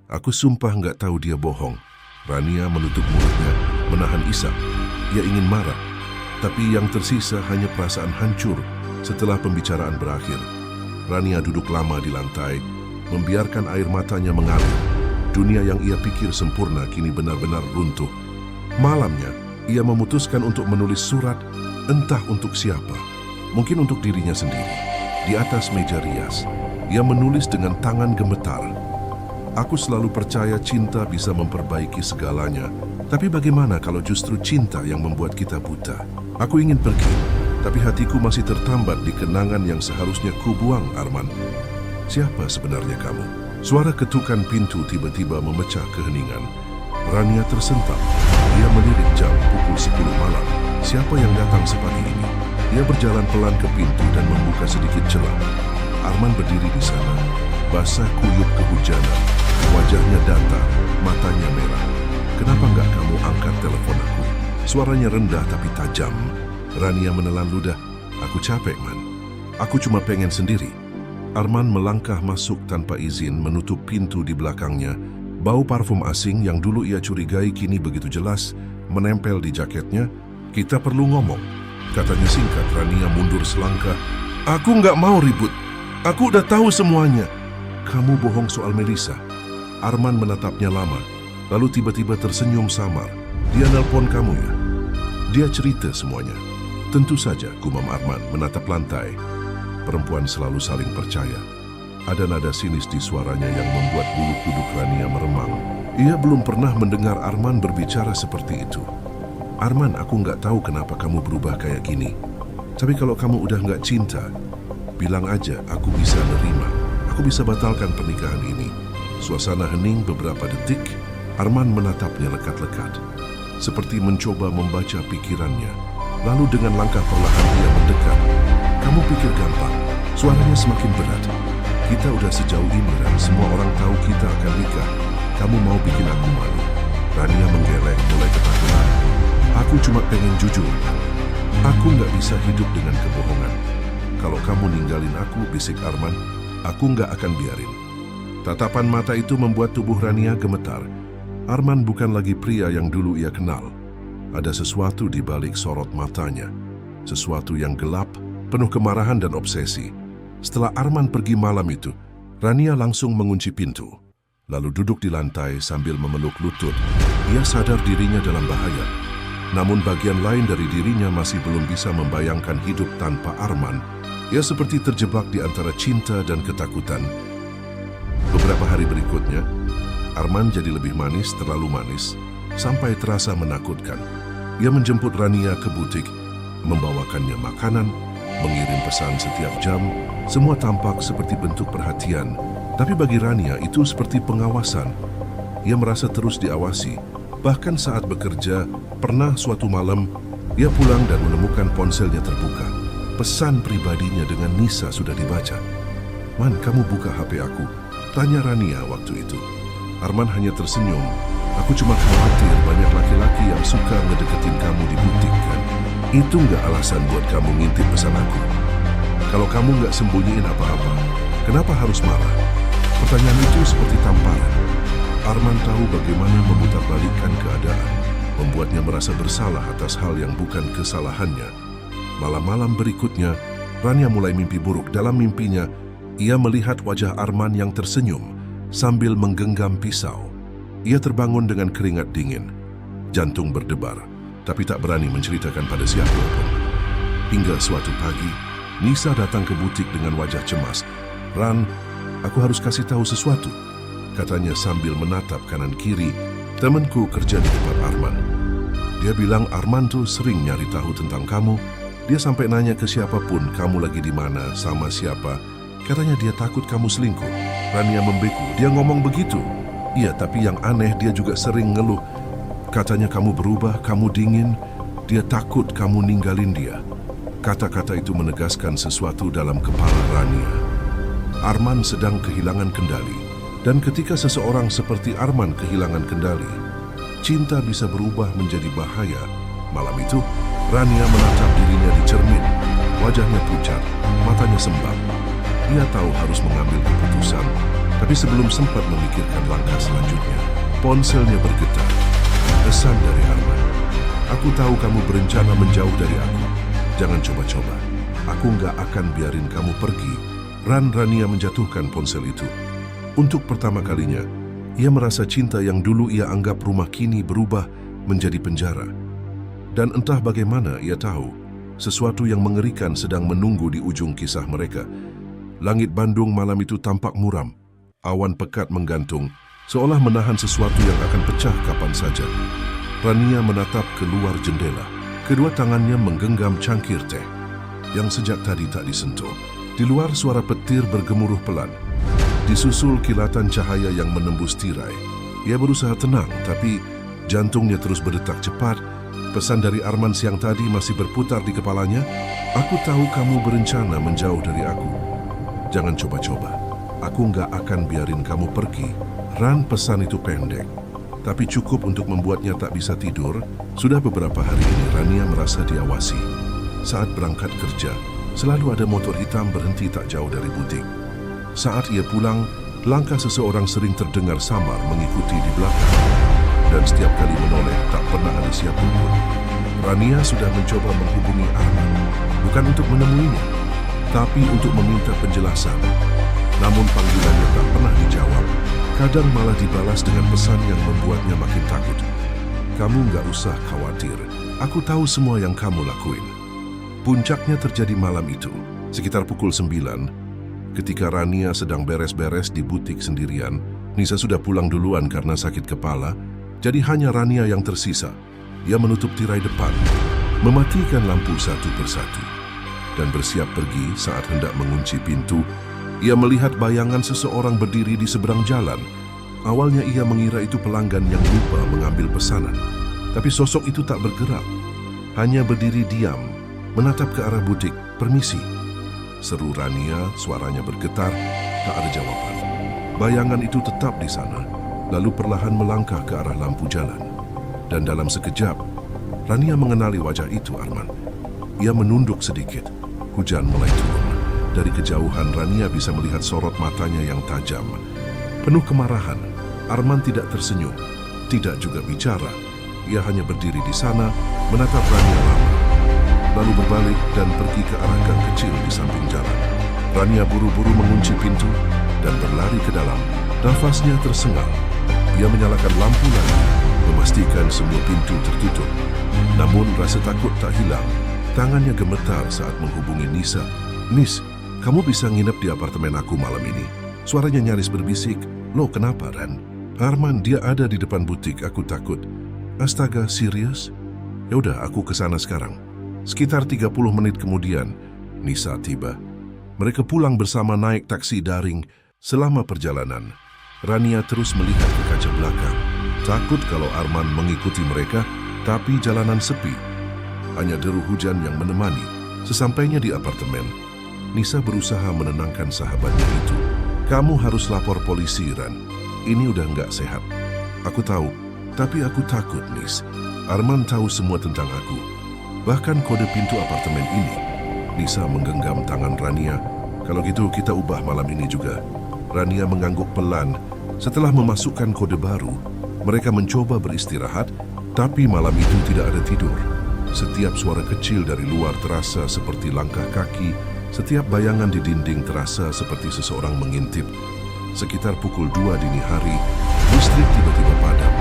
Aku sumpah nggak tahu dia bohong. Rania menutup mulutnya, menahan isak. Ia ingin marah, tapi yang tersisa hanya perasaan hancur setelah pembicaraan berakhir. Rania duduk lama di lantai, membiarkan air matanya mengalir. Dunia yang ia pikir sempurna kini benar-benar runtuh. Malamnya, ia memutuskan untuk menulis surat, entah untuk siapa. Mungkin untuk dirinya sendiri. Di atas meja rias, ia menulis dengan tangan gemetar. Aku selalu percaya cinta bisa memperbaiki segalanya. Tapi bagaimana kalau justru cinta yang membuat kita buta? Aku ingin pergi, tapi hatiku masih tertambat di kenangan yang seharusnya kubuang, Arman. Siapa sebenarnya kamu? Suara ketukan pintu tiba-tiba memecah keheningan. Rania tersentak. Ia melirik jam pukul 10 malam. Siapa yang datang sepagi ini? Ia berjalan pelan ke pintu dan membuka sedikit celah. Arman berdiri di sana, basah kuyup kehujanan. Wajahnya datar, matanya merah. Kenapa nggak kamu angkat telepon aku? Suaranya rendah tapi tajam. Rania menelan ludah. Aku capek, Man. Aku cuma pengen sendiri. Arman melangkah masuk tanpa izin, menutup pintu di belakangnya. Bau parfum asing yang dulu ia curigai kini begitu jelas menempel di jaketnya. Kita perlu ngomong, katanya singkat. Rania mundur selangkah. Aku nggak mau ribut. Aku udah tahu semuanya. Kamu bohong soal Melisa. Arman menatapnya lama, lalu tiba-tiba tersenyum samar. Dia nelpon kamu ya? Dia cerita semuanya. Tentu saja, gumam Arman menatap lantai. Perempuan selalu saling percaya. Ada nada sinis di suaranya yang membuat bulu kuduk Rania meremang. Ia belum pernah mendengar Arman berbicara seperti itu. Arman, aku nggak tahu kenapa kamu berubah kayak gini. Tapi kalau kamu udah nggak cinta, bilang aja, aku bisa nerima. Aku bisa batalkan pernikahan ini. Suasana hening beberapa detik. Arman menatapnya lekat-lekat, seperti mencoba membaca pikirannya. Lalu dengan langkah perlahan dia mendekat. Kamu pikir gampang? Suaranya semakin berat. Kita udah sejauh ini, Ran. Semua orang tahu kita akan nikah. Kamu mau bikin aku malu. Rania menggeleng, mulai ketakutan. Aku cuma pengen jujur. Aku nggak bisa hidup dengan kebohongan. Kalau kamu ninggalin aku, bisik Arman, aku nggak akan biarin. Tatapan mata itu membuat tubuh Rania gemetar. Arman bukan lagi pria yang dulu ia kenal. Ada sesuatu di balik sorot matanya. Sesuatu yang gelap, penuh kemarahan dan obsesi. Setelah Arman pergi malam itu, Rania langsung mengunci pintu. Lalu duduk di lantai sambil memeluk lutut. Ia sadar dirinya dalam bahaya. Namun bagian lain dari dirinya masih belum bisa membayangkan hidup tanpa Arman. Ia seperti terjebak di antara cinta dan ketakutan. Beberapa hari berikutnya, Arman jadi lebih manis, terlalu manis, sampai terasa menakutkan. Ia menjemput Rania ke butik, membawakannya makanan, mengirim pesan setiap jam. Semua tampak seperti bentuk perhatian, tapi bagi Rania itu seperti pengawasan. Ia merasa terus diawasi. Bahkan saat bekerja, pernah suatu malam, ia pulang dan menemukan ponselnya terbuka. Pesan pribadinya dengan Nisa sudah dibaca. Man, kamu buka HP aku? Tanya Rania waktu itu. Arman hanya tersenyum. Aku cuma khawatir banyak laki-laki yang suka ngedeketin kamu di butik, kan? Itu nggak alasan buat kamu ngintip pesan aku. Kalau kamu nggak sembunyiin apa-apa, kenapa harus marah? Pertanyaan itu seperti tamparan. Arman tahu bagaimana memutarbalikkan keadaan, membuatnya merasa bersalah atas hal yang bukan kesalahannya. Malam-malam berikutnya, Rania mulai mimpi buruk. Dalam mimpinya, ia melihat wajah Arman yang tersenyum sambil menggenggam pisau. Ia terbangun dengan keringat dingin, jantung berdebar, tapi tak berani menceritakan pada siapapun. Hingga suatu pagi, Nisa datang ke butik dengan wajah cemas. Ran, aku harus kasih tahu sesuatu, katanya sambil menatap kanan kiri. Temanku kerja di tempat Arman. Dia bilang Arman tuh sering nyari tahu tentang kamu. Dia sampai nanya ke siapapun, kamu lagi di mana, sama siapa. Katanya dia takut kamu selingkuh. Rania membeku. Dia ngomong begitu. Iya, tapi yang aneh dia juga sering ngeluh. Katanya kamu berubah, kamu dingin. Dia takut kamu ninggalin dia. Kata-kata itu menegaskan sesuatu dalam kepala Rania. Arman sedang kehilangan kendali. Dan ketika seseorang seperti Arman kehilangan kendali, cinta bisa berubah menjadi bahaya. Malam itu, Rania menatap dirinya di cermin. Wajahnya pucat, matanya sembab. Ia tahu harus mengambil keputusan, tapi sebelum sempat memikirkan langkah selanjutnya, ponselnya bergetar. Pesan dari Arman. Aku tahu kamu berencana menjauh dari aku. Jangan coba-coba. Aku nggak akan biarin kamu pergi. Rania menjatuhkan ponsel itu. Untuk pertama kalinya, ia merasa cinta yang dulu ia anggap rumah kini berubah menjadi penjara. Dan entah bagaimana ia tahu, sesuatu yang mengerikan sedang menunggu di ujung kisah mereka. Langit Bandung malam itu tampak muram. Awan pekat menggantung, seolah menahan sesuatu yang akan pecah kapan saja. Rania menatap keluar jendela. Kedua tangannya menggenggam cangkir teh yang sejak tadi tak disentuh. Di luar suara petir bergemuruh pelan, disusul kilatan cahaya yang menembus tirai. Ia berusaha tenang, tapi jantungnya terus berdetak cepat. Pesan dari Arman siang tadi masih berputar di kepalanya. Aku tahu kamu berencana menjauh dari aku. Jangan coba-coba. Aku nggak akan biarin kamu pergi. Ran, pesan itu pendek, tapi cukup untuk membuatnya tak bisa tidur. Sudah beberapa hari ini Rania merasa diawasi. Saat berangkat kerja, selalu ada motor hitam berhenti tak jauh dari butik. Saat ia pulang, langkah seseorang sering terdengar samar mengikuti di belakang. Dan setiap kali menoleh, tak pernah ada siapapun. Rania sudah mencoba menghubungi Arman, bukan untuk menemuinya, tapi untuk meminta penjelasan. Namun panggilannya tak pernah dijawab. Kadang malah dibalas dengan pesan yang membuatnya makin takut. Kamu nggak usah khawatir, aku tahu semua yang kamu lakuin. Puncaknya terjadi malam itu, sekitar pukul 9, ketika Rania sedang beres-beres di butik sendirian. Nisa sudah pulang duluan karena sakit kepala, jadi hanya Rania yang tersisa. Ia menutup tirai depan, mematikan lampu satu persatu, dan bersiap pergi. Saat hendak mengunci pintu, ia melihat bayangan seseorang berdiri di seberang jalan. Awalnya ia mengira itu pelanggan yang lupa mengambil pesanan. Tapi sosok itu tak bergerak. Hanya berdiri diam, menatap ke arah butik. Permisi. Seru Rania, suaranya bergetar, tak ada jawaban. Bayangan itu tetap di sana, lalu perlahan melangkah ke arah lampu jalan. Dan dalam sekejap, Rania mengenali wajah itu Arman. Ia menunduk sedikit. Hujan mulai turun. Dari kejauhan Rania bisa melihat sorot matanya yang tajam. Penuh kemarahan, Arman tidak tersenyum, tidak juga bicara. Ia hanya berdiri di sana, menatap Rania lama, lalu berbalik dan pergi ke arah gang kecil di samping jalan. Rania buru-buru mengunci pintu dan berlari ke dalam. Nafasnya tersengal. Ia menyalakan lampu lagi, memastikan semua pintu tertutup. Namun rasa takut tak hilang. Tangannya gemetar saat menghubungi Nisa. Nis, kamu bisa nginep di apartemen aku malam ini. Suaranya nyaris berbisik. Loh, kenapa, Ran? Arman, dia ada di depan butik, aku takut. Astaga, serius? Yaudah, aku ke sana sekarang. Sekitar 30 menit kemudian, Nisa tiba. Mereka pulang bersama naik taksi daring. Selama perjalanan, Rania terus melihat ke kaca belakang. Takut kalau Arman mengikuti mereka, tapi jalanan sepi. Hanya deru hujan yang menemani. Sesampainya di apartemen, Nisa berusaha menenangkan sahabatnya itu. Kamu harus lapor polisi, Ran. Ini udah nggak sehat. Aku tahu, tapi aku takut, Nis. Arman tahu semua tentang aku. Bahkan kode pintu apartemen ini. Nisa menggenggam tangan Rania. Kalau gitu kita ubah malam ini juga. Rania mengangguk pelan. Setelah memasukkan kode baru, mereka mencoba beristirahat, tapi malam itu tidak ada tidur. Setiap suara kecil dari luar terasa seperti langkah kaki. Setiap bayangan di dinding terasa seperti seseorang mengintip. Sekitar pukul 2 dini hari, listrik tiba-tiba padam.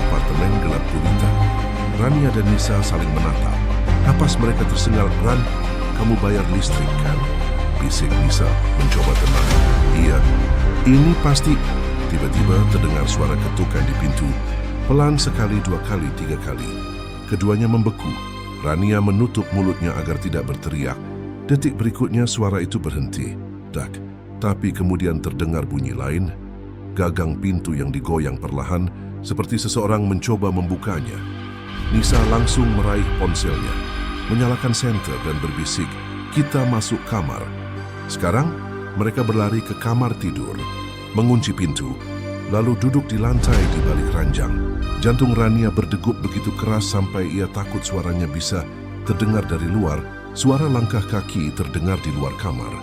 Apartemen gelap gulita. Rania dan Nisa saling menatap. Napas mereka tersengal. Ran, kamu bayar listrik kan? Bisik Nisa mencoba tenang. Iya, ini pasti. Tiba-tiba terdengar suara ketukan di pintu. Pelan sekali, 2 kali, 3 kali. Keduanya membeku. Rania menutup mulutnya agar tidak berteriak. Detik berikutnya suara itu berhenti. Dak, tapi kemudian terdengar bunyi lain. Gagang pintu yang digoyang perlahan, seperti seseorang mencoba membukanya. Nisa langsung meraih ponselnya, menyalakan senter dan berbisik, kita masuk kamar. Sekarang, mereka berlari ke kamar tidur, mengunci pintu, lalu duduk di lantai di balik ranjang. Jantung Rania berdegup begitu keras sampai ia takut suaranya bisa terdengar dari luar. Suara langkah kaki terdengar di luar kamar.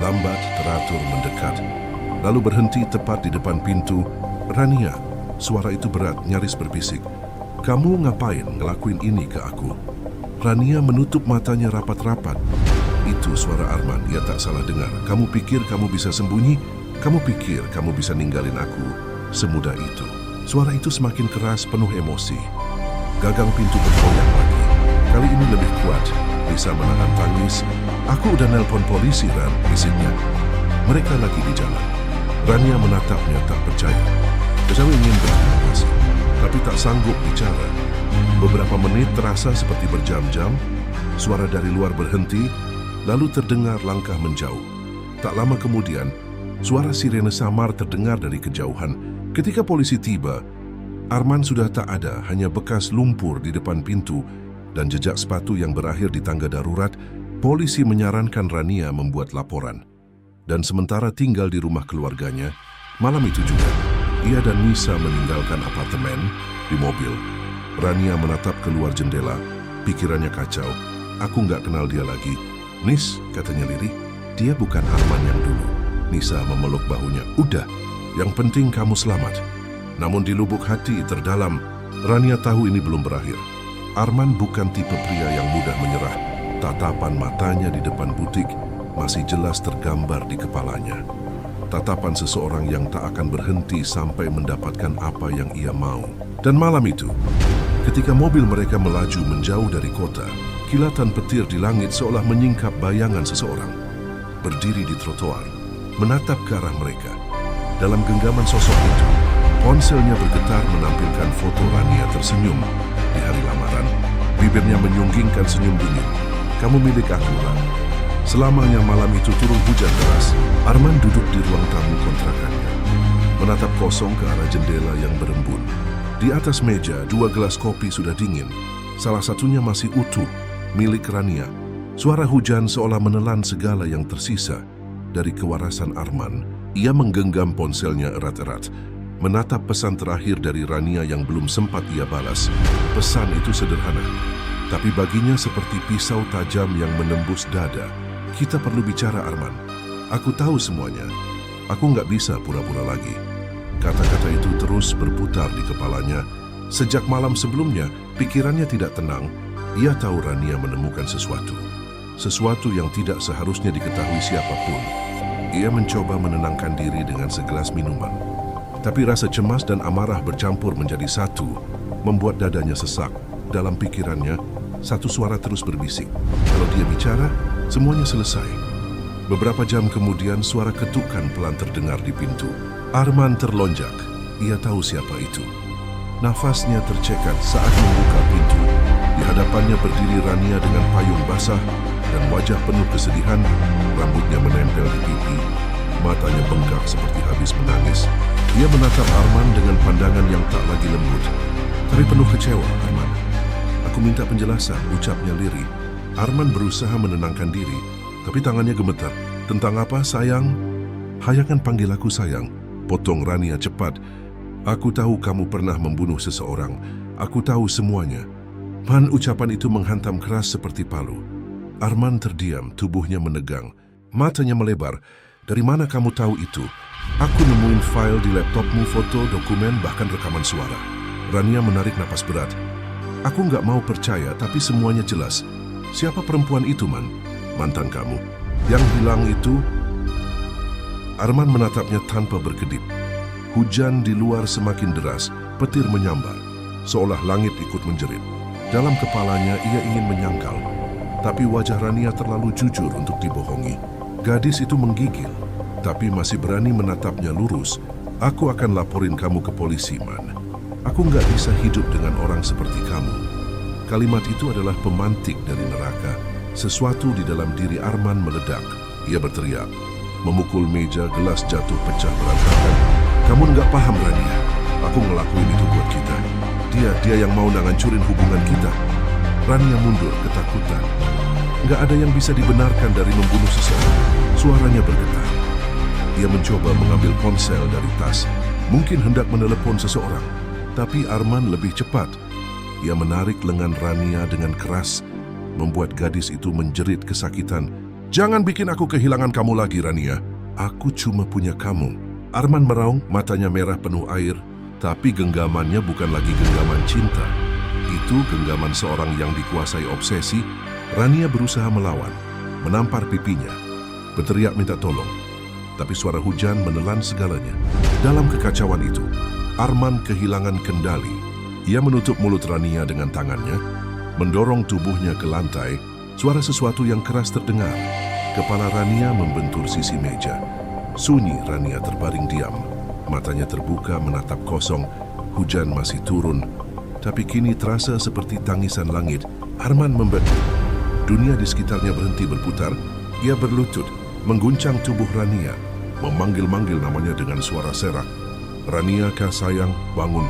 Lambat, teratur mendekat. Lalu berhenti tepat di depan pintu. "Rania," suara itu berat, nyaris berbisik. "Kamu ngapain ngelakuin ini ke aku?" Rania menutup matanya rapat-rapat. Itu suara Arman, ia tak salah dengar. "Kamu pikir kamu bisa sembunyi? Kamu pikir kamu bisa ninggalin aku semudah itu?" Suara itu semakin keras, penuh emosi. Gagang pintu bergoyang lagi. Kali ini lebih kuat. Nisa menahan tangis. "Aku udah nelpon polisi, Ran," bisiknya. "Mereka lagi di jalan." Rania menatapnya tak percaya. Dia ingin berterima kasih, tapi tak sanggup bicara. Beberapa menit terasa seperti berjam-jam. Suara dari luar berhenti, lalu terdengar langkah menjauh. Tak lama kemudian, suara sirene samar terdengar dari kejauhan. Ketika polisi tiba, Arman sudah tak ada, hanya bekas lumpur di depan pintu dan jejak sepatu yang berakhir di tangga darurat. Polisi menyarankan Rania membuat laporan. Dan sementara tinggal di rumah keluarganya, malam itu juga, ia dan Nisa meninggalkan apartemen di mobil. Rania menatap keluar jendela, pikirannya kacau. "Aku nggak kenal dia lagi." "Nis," katanya lirih, "dia bukan Arman yang dulu." Nisa memeluk bahunya. "Udah, yang penting kamu selamat." Namun di lubuk hati terdalam, Rania tahu ini belum berakhir. Arman bukan tipe pria yang mudah menyerah. Tatapan matanya di depan butik masih jelas tergambar di kepalanya. Tatapan seseorang yang tak akan berhenti sampai mendapatkan apa yang ia mau. Dan malam itu, ketika mobil mereka melaju menjauh dari kota, kilatan petir di langit seolah menyingkap bayangan seseorang. Berdiri di trotoar, menatap ke arah mereka. Dalam genggaman sosok itu, ponselnya bergetar menampilkan foto Rania tersenyum di hari lamaran. Bibirnya menyunggingkan senyum dingin. "Kamu milik aku, Ran." Selamanya malam itu turun hujan deras. Arman duduk di ruang tamu kontrakannya, menatap kosong ke arah jendela yang berembun. Di atas meja, 2 gelas kopi sudah dingin. Salah satunya masih utuh, milik Rania. Suara hujan seolah menelan segala yang tersisa dari kewarasan Arman. Ia menggenggam ponselnya erat-erat, menatap pesan terakhir dari Rania yang belum sempat ia balas. Pesan itu sederhana, tapi baginya seperti pisau tajam yang menembus dada. "Kita perlu bicara, Arman. Aku tahu semuanya. Aku nggak bisa pura-pura lagi." Kata-kata itu terus berputar di kepalanya. Sejak malam sebelumnya, pikirannya tidak tenang. Ia tahu Rania menemukan sesuatu. Sesuatu yang tidak seharusnya diketahui siapapun. Ia mencoba menenangkan diri dengan segelas minuman. Tapi rasa cemas dan amarah bercampur menjadi satu, membuat dadanya sesak. Dalam pikirannya, satu suara terus berbisik. Kalau dia bicara, semuanya selesai. Beberapa jam kemudian, suara ketukan pelan terdengar di pintu. Arman terlonjak. Ia tahu siapa itu. Nafasnya tercekat saat membuka pintu. Di hadapannya berdiri Rania dengan payung basah dan wajah penuh kesedihan. Rambutnya menempel di pipi. Matanya bengkak seperti habis menangis. Dia menatap Arman dengan pandangan yang tak lagi lembut, tapi penuh kecewa. "Arman, aku minta penjelasan," ucapnya lirih. Arman berusaha menenangkan diri, tapi tangannya gemetar. "Tentang apa, sayang?" "Jangan panggil aku sayang," potong Rania cepat. "Aku tahu kamu pernah membunuh seseorang. Aku tahu semuanya." Man, ucapan itu menghantam keras seperti palu. Arman terdiam, tubuhnya menegang. Matanya melebar. "Dari mana kamu tahu itu?" "Aku nemuin file di laptopmu, foto, dokumen, bahkan rekaman suara." Rania menarik napas berat. "Aku nggak mau percaya, tapi semuanya jelas." "Siapa perempuan itu, Man?" "Mantan kamu. Yang hilang itu." Arman menatapnya tanpa berkedip. Hujan di luar semakin deras, petir menyambar, seolah langit ikut menjerit. Dalam kepalanya ia ingin menyangkal, tapi wajah Rania terlalu jujur untuk dibohongi. Gadis itu menggigil, tapi masih berani menatapnya lurus. "Aku akan laporin kamu ke polisi, Man. Aku nggak bisa hidup dengan orang seperti kamu." Kalimat itu adalah pemantik dari neraka. Sesuatu di dalam diri Arman meledak. Ia berteriak, memukul meja, gelas jatuh pecah berantakan. "Kamu nggak paham, Rania. Aku ngelakuin itu buat kita. Dia yang mau ngancurin hubungan kita." Rania mundur ketakutan. Nggak ada yang bisa dibenarkan dari membunuh seseorang. Suaranya bergetar. Ia mencoba mengambil ponsel dari tas, mungkin hendak menelepon seseorang. Tapi Arman lebih cepat. Ia menarik lengan Rania dengan keras. membuat gadis itu menjerit kesakitan. "Jangan bikin aku kehilangan kamu lagi, Rania. Aku cuma punya kamu." Arman meraung, matanya merah penuh air, tapi genggamannya bukan lagi genggaman cinta. Itu genggaman seorang yang dikuasai obsesi. Rania berusaha melawan, menampar pipinya, berteriak minta tolong. Tapi suara hujan menelan segalanya. Dalam kekacauan itu, Arman kehilangan kendali. Ia menutup mulut Rania dengan tangannya, mendorong tubuhnya ke lantai. Suara sesuatu yang keras terdengar. Kepala Rania membentur sisi meja. Sunyi, Rania terbaring diam. Matanya terbuka menatap kosong. Hujan masih turun, tapi kini terasa seperti tangisan langit. Arman membeku. Dunia di sekitarnya berhenti berputar. Ia berlutut, mengguncang tubuh Rania, memanggil-manggil namanya dengan suara serak. "Rania, kah sayang, bangun.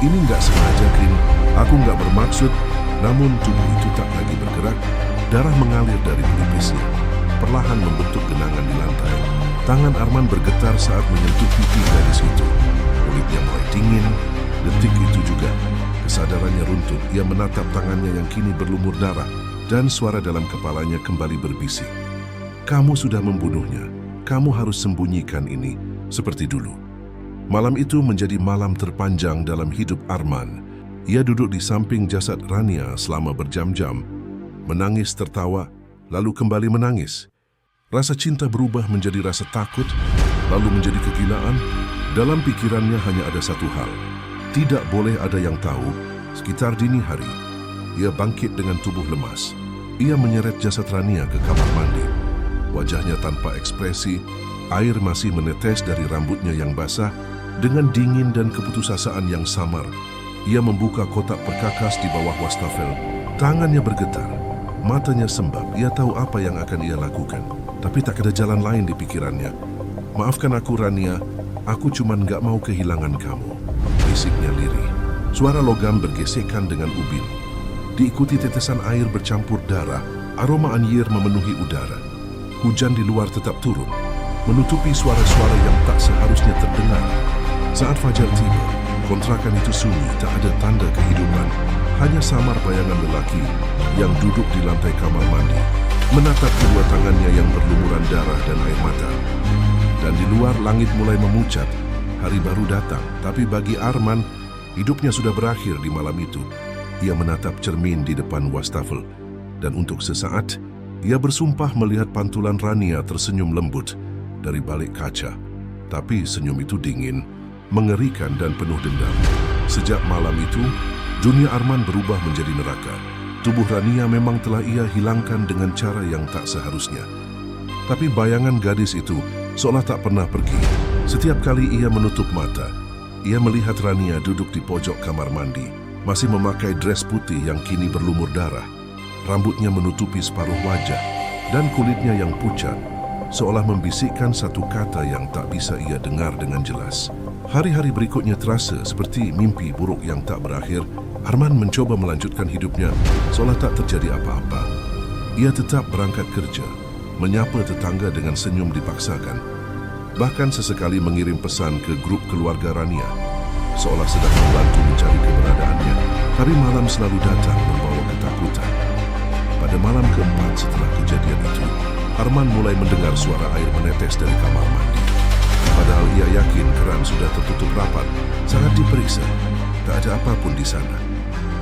Ini nggak sengaja, Kin. Aku nggak bermaksud." Namun tubuh itu tak lagi bergerak. Darah mengalir dari pelipisnya, perlahan membentuk genangan di lantai. Tangan Arman bergetar saat menyentuh pipi gadis itu. Kulitnya mulai dingin. Detik itu juga kesadarannya runtuh. Ia menatap tangannya yang kini berlumur darah, dan suara dalam kepalanya kembali berbisik. "Kamu sudah membunuhnya. Kamu harus sembunyikan ini seperti dulu." Malam itu menjadi malam terpanjang dalam hidup Arman. Ia duduk di samping jasad Rania selama berjam-jam, menangis tertawa, lalu kembali menangis. Rasa cinta berubah menjadi rasa takut, lalu menjadi kegilaan. Dalam pikirannya hanya ada satu hal: tidak boleh ada yang tahu. Sekitar dini hari, ia bangkit dengan tubuh lemas. Ia menyeret jasad Rania ke kamar mandi. Wajahnya tanpa ekspresi, air masih menetes dari rambutnya yang basah. Dengan dingin dan keputusasaan yang samar, ia membuka kotak perkakas di bawah wastafel. Tangannya bergetar, matanya sembab. Ia tahu apa yang akan ia lakukan, tapi tak ada jalan lain di pikirannya. "Maafkan aku, Rania. Aku cuman gak mau kehilangan kamu," bisiknya lirih. Suara logam bergesekan dengan ubin. Diikuti tetesan air bercampur darah, aroma anyir memenuhi udara. Hujan di luar tetap turun, menutupi suara-suara yang tak seharusnya terdengar. Saat fajar tiba, kontrakan itu sunyi, tak ada tanda kehidupan. Hanya samar bayangan lelaki yang duduk di lantai kamar mandi, menatap kedua tangannya yang berlumuran darah dan air mata. Dan di luar langit mulai memucat. Hari baru datang, tapi bagi Arman, hidupnya sudah berakhir di malam itu. Ia menatap cermin di depan wastafel, dan untuk sesaat, ia bersumpah melihat pantulan Rania tersenyum lembut dari balik kaca. Tapi senyum itu dingin, mengerikan dan penuh dendam. Sejak malam itu, dunia Arman berubah menjadi neraka. Tubuh Rania memang telah ia hilangkan dengan cara yang tak seharusnya. Tapi bayangan gadis itu seolah tak pernah pergi. Setiap kali ia menutup mata, ia melihat Rania duduk di pojok kamar mandi, masih memakai dres putih yang kini berlumur darah. Rambutnya menutupi separuh wajah, dan kulitnya yang pucat, seolah membisikkan satu kata yang tak bisa ia dengar dengan jelas. Hari-hari berikutnya terasa seperti mimpi buruk yang tak berakhir. Arman mencoba melanjutkan hidupnya seolah tak terjadi apa-apa. Ia tetap berangkat kerja, menyapa tetangga dengan senyum dipaksakan. Bahkan sesekali mengirim pesan ke grup keluarga Rania, seolah sedang membantu mencari keberadaannya. Tapi malam selalu datang membawa ketakutan. Pada malam keempat setelah kejadian itu, Arman mulai mendengar suara air menetes dari kamar mandi. Padahal ia yakin keran sudah tertutup rapat saat diperiksa. Tak ada apapun di sana.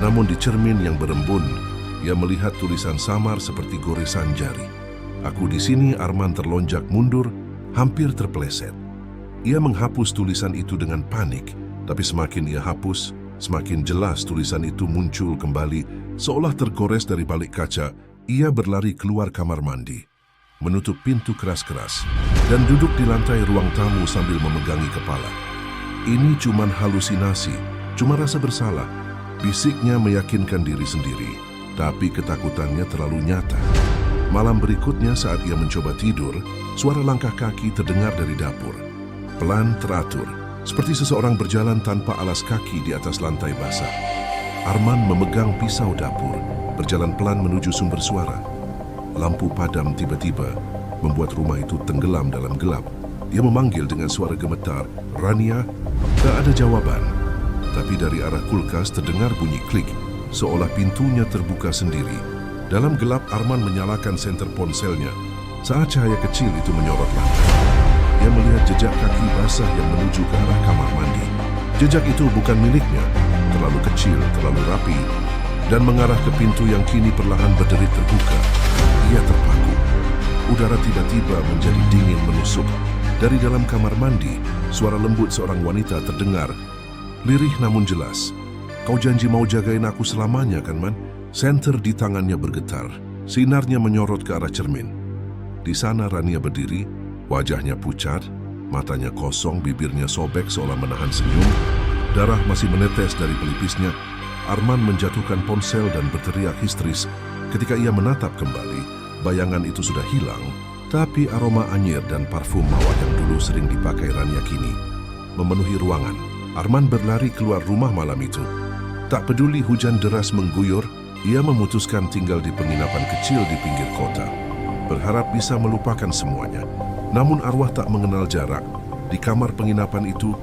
Namun di cermin yang berembun, ia melihat tulisan samar seperti goresan jari. "Aku di sini." Arman terlonjak mundur, hampir terpeleset. Ia menghapus tulisan itu dengan panik, tapi semakin ia hapus, semakin jelas tulisan itu muncul kembali, seolah tergores dari balik kaca. Ia berlari keluar kamar mandi, menutup pintu keras-keras, dan duduk di lantai ruang tamu sambil memegangi kepala. Ini cuma halusinasi, cuma rasa bersalah. Bisiknya meyakinkan diri sendiri, tapi ketakutannya terlalu nyata. Malam berikutnya saat ia mencoba tidur, suara langkah kaki terdengar dari dapur. Pelan teratur, seperti seseorang berjalan tanpa alas kaki di atas lantai basah. Arman memegang pisau dapur, berjalan pelan menuju sumber suara. Lampu padam tiba-tiba membuat rumah itu tenggelam dalam gelap. Dia memanggil dengan suara gemetar, "Rania!" Tak ada jawaban. Tapi dari arah kulkas terdengar bunyi klik, seolah pintunya terbuka sendiri. Dalam gelap, Arman menyalakan senter ponselnya saat cahaya kecil itu menyorot lantai. Ia melihat jejak kaki basah yang menuju ke arah kamar mandi. Jejak itu bukan miliknya, terlalu kecil, terlalu rapi, dan mengarah ke pintu yang kini perlahan berderit terbuka. Ia terpaku. Udara tiba-tiba menjadi dingin menusuk. Dari dalam kamar mandi, suara lembut seorang wanita terdengar. Lirih namun jelas. Kau janji mau jagain aku selamanya kan, Man? Senter di tangannya bergetar. Sinarnya menyorot ke arah cermin. Di sana Rania berdiri, wajahnya pucat, matanya kosong, bibirnya sobek seolah menahan senyum. Darah masih menetes dari pelipisnya. Arman menjatuhkan ponsel dan berteriak histeris. Ketika ia menatap kembali, bayangan itu sudah hilang, tapi aroma anyir dan parfum mawar yang dulu sering dipakai Rania kini memenuhi ruangan. Arman berlari keluar rumah malam itu. Tak peduli hujan deras mengguyur, ia memutuskan tinggal di penginapan kecil di pinggir kota. Berharap bisa melupakan semuanya. Namun arwah tak mengenal jarak. Di kamar penginapan itu,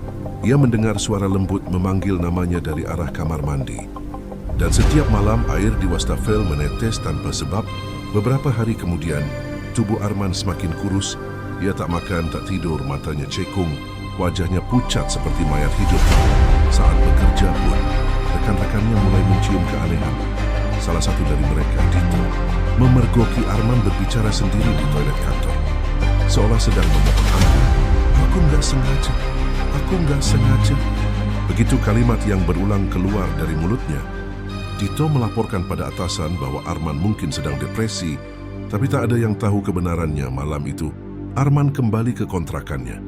ia mendengar suara lembut memanggil namanya dari arah kamar mandi. Dan setiap malam air di wastafel menetes tanpa sebab. Beberapa hari kemudian, tubuh Arman semakin kurus. Ia tak makan, tak tidur, matanya cekung, wajahnya pucat seperti mayat hidup. Saat bekerja pun, rekan-rekannya mulai mencium keanehan. Salah satu dari mereka, Dito, memergoki Arman berbicara sendiri di toilet kantor. Seolah sedang memohon ampun. Aku nggak sengaja. Begitu kalimat yang berulang keluar dari mulutnya, Dito melaporkan pada atasan bahwa Arman mungkin sedang depresi, tapi tak ada yang tahu kebenarannya. Malam itu, Arman kembali ke kontrakannya.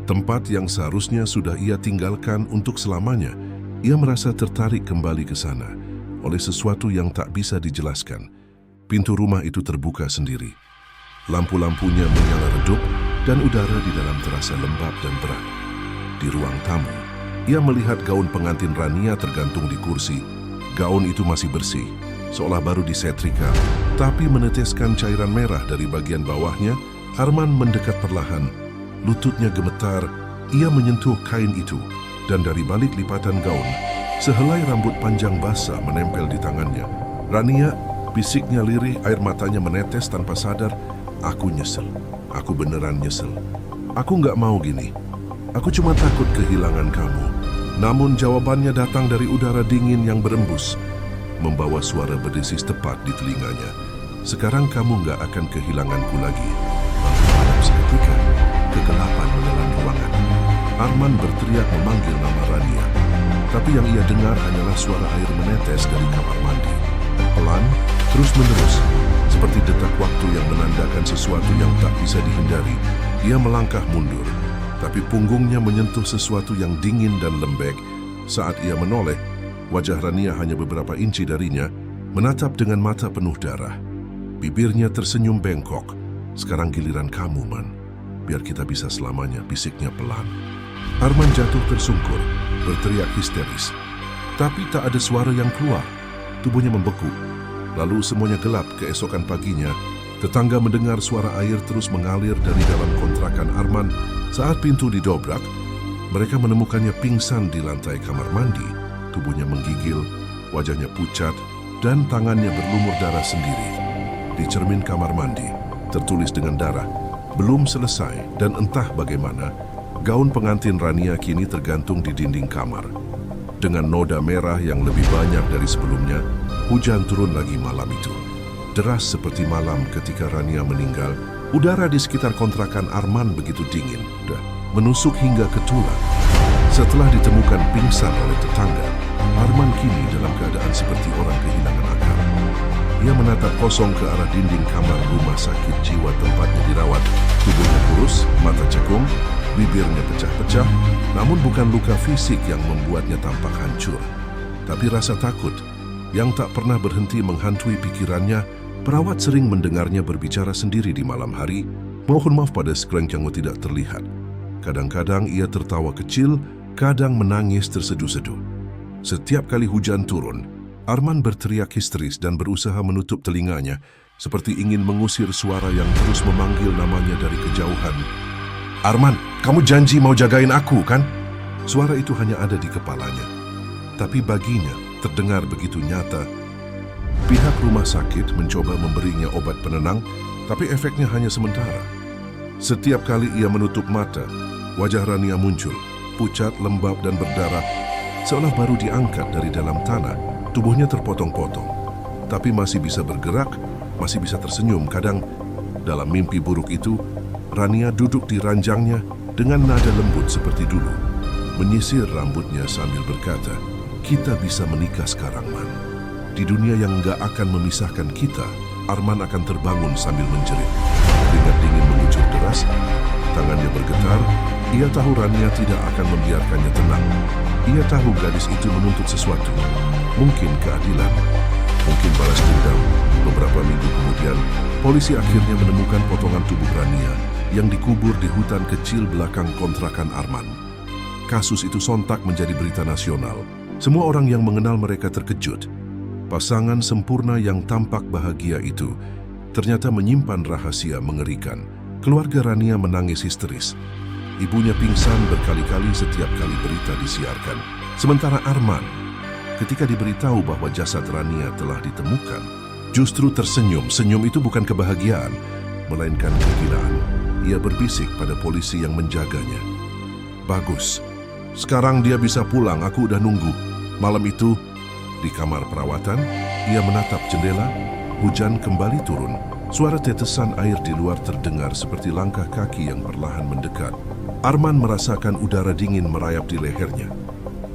Tempat yang seharusnya sudah ia tinggalkan untuk selamanya. Ia merasa tertarik kembali ke sana oleh sesuatu yang tak bisa dijelaskan. Pintu rumah itu terbuka sendiri. Lampu-lampunya menyala redup dan udara di dalam terasa lembab dan berat. Di ruang tamu, ia melihat gaun pengantin Rania tergantung di kursi. Gaun itu masih bersih, seolah baru disetrika, tapi meneteskan cairan merah dari bagian bawahnya. Arman mendekat perlahan. Lututnya gemetar. Ia menyentuh kain itu, dan dari balik lipatan gaun, sehelai rambut panjang basah menempel di tangannya. Rania, bisiknya lirih, air matanya menetes tanpa sadar. Aku nyesel. Aku beneran nyesel. Aku nggak mau gini. Aku cuma takut kehilangan kamu. Namun jawabannya datang dari udara dingin yang berembus, membawa suara berdesis tepat di telinganya. Sekarang kamu nggak akan kehilanganku lagi. Malam seketika, kegelapan menelan ruangan. Arman berteriak memanggil nama Rania, tapi yang ia dengar hanyalah suara air menetes dari kamar mandi. Pelan, terus-menerus, seperti detak waktu yang menandakan sesuatu yang tak bisa dihindari. Ia melangkah mundur, tapi punggungnya menyentuh sesuatu yang dingin dan lembek. Saat ia menoleh, wajah Rania hanya beberapa inci darinya, menatap dengan mata penuh darah. Bibirnya tersenyum bengkok. Sekarang giliran kamu, Man. Biar kita bisa selamanya, bisiknya pelan. Arman jatuh tersungkur, berteriak histeris. Tapi tak ada suara yang keluar. Tubuhnya membeku. Lalu semuanya gelap. Keesokan paginya, tetangga mendengar suara air terus mengalir dari dalam kontrakan Arman. Saat pintu didobrak, mereka menemukannya pingsan di lantai kamar mandi. Tubuhnya menggigil, wajahnya pucat, dan tangannya berlumur darah sendiri. Di cermin kamar mandi, tertulis dengan darah, belum selesai, dan entah bagaimana, gaun pengantin Rania kini tergantung di dinding kamar. Dengan noda merah yang lebih banyak dari sebelumnya, hujan turun lagi malam itu. Deras seperti malam ketika Rania meninggal. Udara di sekitar kontrakan Arman begitu dingin, menusuk hingga ke tulang. Setelah ditemukan pingsan oleh tetangga, Arman kini dalam keadaan seperti orang kehilangan akal. Ia menatap kosong ke arah dinding kamar rumah sakit jiwa tempatnya dirawat. Tubuhnya kurus, mata cekung, bibirnya pecah-pecah, namun bukan luka fisik yang membuatnya tampak hancur, tapi rasa takut yang tak pernah berhenti menghantui pikirannya. Perawat sering mendengarnya berbicara sendiri di malam hari. Mohon maaf pada sekelengkang tidak terlihat. Kadang-kadang ia tertawa kecil, kadang menangis terseduh-seduh. Setiap kali hujan turun, Arman berteriak histeris dan berusaha menutup telinganya, seperti ingin mengusir suara yang terus memanggil namanya dari kejauhan. Arman, kamu janji mau jagain aku, kan? Suara itu hanya ada di kepalanya. Tapi baginya terdengar begitu nyata. Pihak rumah sakit mencoba memberinya obat penenang, tapi efeknya hanya sementara. Setiap kali ia menutup mata, wajah Rania muncul, pucat, lembab dan berdarah, seolah baru diangkat dari dalam tanah. Tubuhnya terpotong-potong, tapi masih bisa bergerak, masih bisa tersenyum. Kadang, dalam mimpi buruk itu, Rania duduk di ranjangnya dengan nada lembut seperti dulu, menyisir rambutnya sambil berkata, "Kita bisa menikah sekarang, Man. Di dunia yang gak akan memisahkan kita." Arman akan terbangun sambil menjerit. Keringat dingin mengucur deras, tangannya bergetar. Ia tahu Rania tidak akan membiarkannya tenang. Ia tahu gadis itu menuntut sesuatu. Mungkin keadilan, mungkin balas dendam. Beberapa minggu kemudian, polisi akhirnya menemukan potongan tubuh Rania yang dikubur di hutan kecil belakang kontrakan Arman. Kasus itu sontak menjadi berita nasional. Semua orang yang mengenal mereka terkejut. Pasangan sempurna yang tampak bahagia itu ternyata menyimpan rahasia mengerikan. Keluarga Rania menangis histeris. Ibunya pingsan berkali-kali setiap kali berita disiarkan. Sementara Arman, ketika diberitahu bahwa jasad Rania telah ditemukan, justru tersenyum. Senyum itu bukan kebahagiaan, melainkan kegilaan. Ia berbisik pada polisi yang menjaganya, "Bagus, sekarang dia bisa pulang, aku udah nunggu." Malam itu, di kamar perawatan, ia menatap jendela. Hujan kembali turun. Suara tetesan air di luar terdengar seperti langkah kaki yang perlahan mendekat. Arman merasakan udara dingin merayap di lehernya.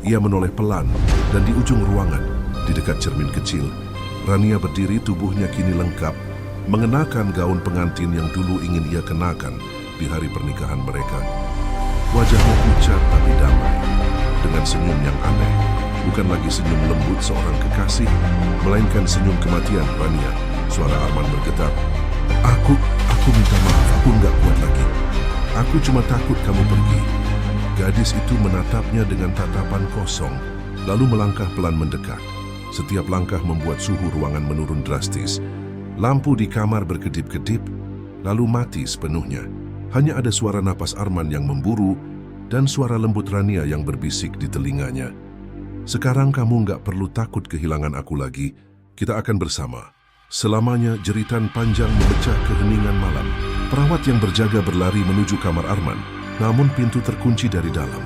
Ia menoleh pelan, dan di ujung ruangan, di dekat cermin kecil, Rania berdiri, tubuhnya kini lengkap, mengenakan gaun pengantin yang dulu ingin ia kenakan di hari pernikahan mereka. Wajahnya pucat tapi damai, dengan senyum yang aneh. Bukan lagi senyum lembut seorang kekasih, melainkan senyum kematian. "Rania," suara Arman bergetar. Aku minta maaf, aku nggak kuat lagi. Aku cuma takut kamu pergi." Gadis itu menatapnya dengan tatapan kosong, lalu melangkah pelan mendekat. Setiap langkah membuat suhu ruangan menurun drastis. Lampu di kamar berkedip-kedip, lalu mati sepenuhnya. Hanya ada suara napas Arman yang memburu dan suara lembut Rania yang berbisik di telinganya. "Sekarang kamu nggak perlu takut kehilangan aku lagi. Kita akan bersama." Selamanya. Jeritan panjang memecah keheningan malam. Perawat yang berjaga berlari menuju kamar Arman, namun pintu terkunci dari dalam.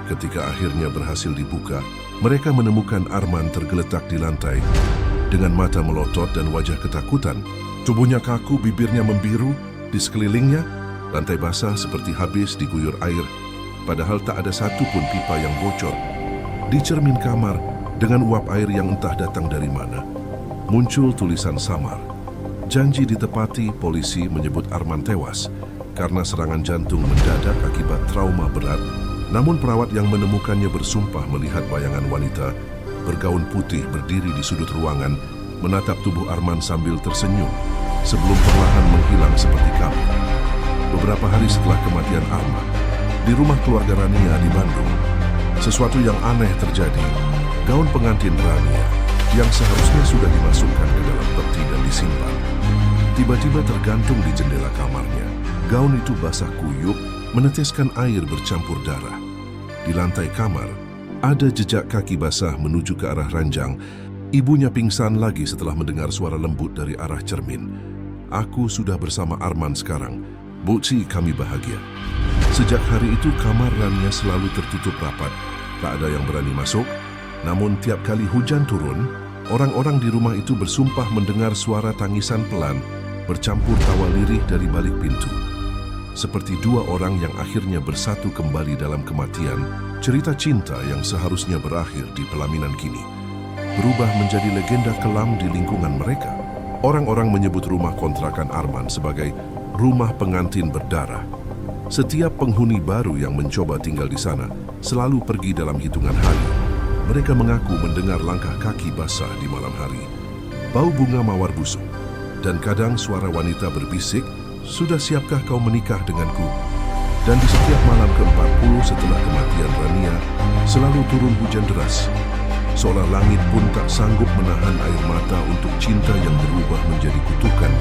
Ketika akhirnya berhasil dibuka, mereka menemukan Arman tergeletak di lantai dengan mata melotot dan wajah ketakutan. Tubuhnya kaku, bibirnya membiru, di sekelilingnya lantai basah seperti habis diguyur air, padahal tak ada satupun pipa yang bocor. Di cermin kamar, dengan uap air yang entah datang dari mana, muncul tulisan samar. Janji ditepati. Polisi menyebut Arman tewas karena serangan jantung mendadak akibat trauma berat. Namun perawat yang menemukannya bersumpah melihat bayangan wanita bergaun putih berdiri di sudut ruangan, menatap tubuh Arman sambil tersenyum, sebelum perlahan menghilang seperti kabut. Beberapa hari setelah kematian Arman, di rumah keluarga Rania di Bandung, sesuatu yang aneh terjadi. Gaun pengantin Rania yang seharusnya sudah dimasukkan ke dalam peti dan disimpan, tiba-tiba tergantung di jendela kamarnya. Gaun itu basah kuyup, meneteskan air bercampur darah. Di lantai kamar, ada jejak kaki basah menuju ke arah ranjang. Ibunya pingsan lagi setelah mendengar suara lembut dari arah cermin. "Aku sudah bersama Arman sekarang. Bukti kami bahagia." Sejak hari itu kamar Rania selalu tertutup rapat. Tak ada yang berani masuk. Namun tiap kali hujan turun, orang-orang di rumah itu bersumpah mendengar suara tangisan pelan bercampur tawa lirih dari balik pintu. Seperti dua orang yang akhirnya bersatu kembali dalam kematian, cerita cinta yang seharusnya berakhir di pelaminan kini berubah menjadi legenda kelam di lingkungan mereka. Orang-orang menyebut rumah kontrakan Arman sebagai rumah pengantin berdarah. Setiap penghuni baru yang mencoba tinggal di sana selalu pergi dalam hitungan hari. Mereka mengaku mendengar langkah kaki basah di malam hari, bau bunga mawar busuk, dan kadang suara wanita berbisik, "Sudah siapkah kau menikah denganku?" Dan di setiap malam ke-40 setelah kematian Rania, selalu turun hujan deras. Seolah langit pun tak sanggup menahan air mata untuk cinta yang berubah menjadi kutukan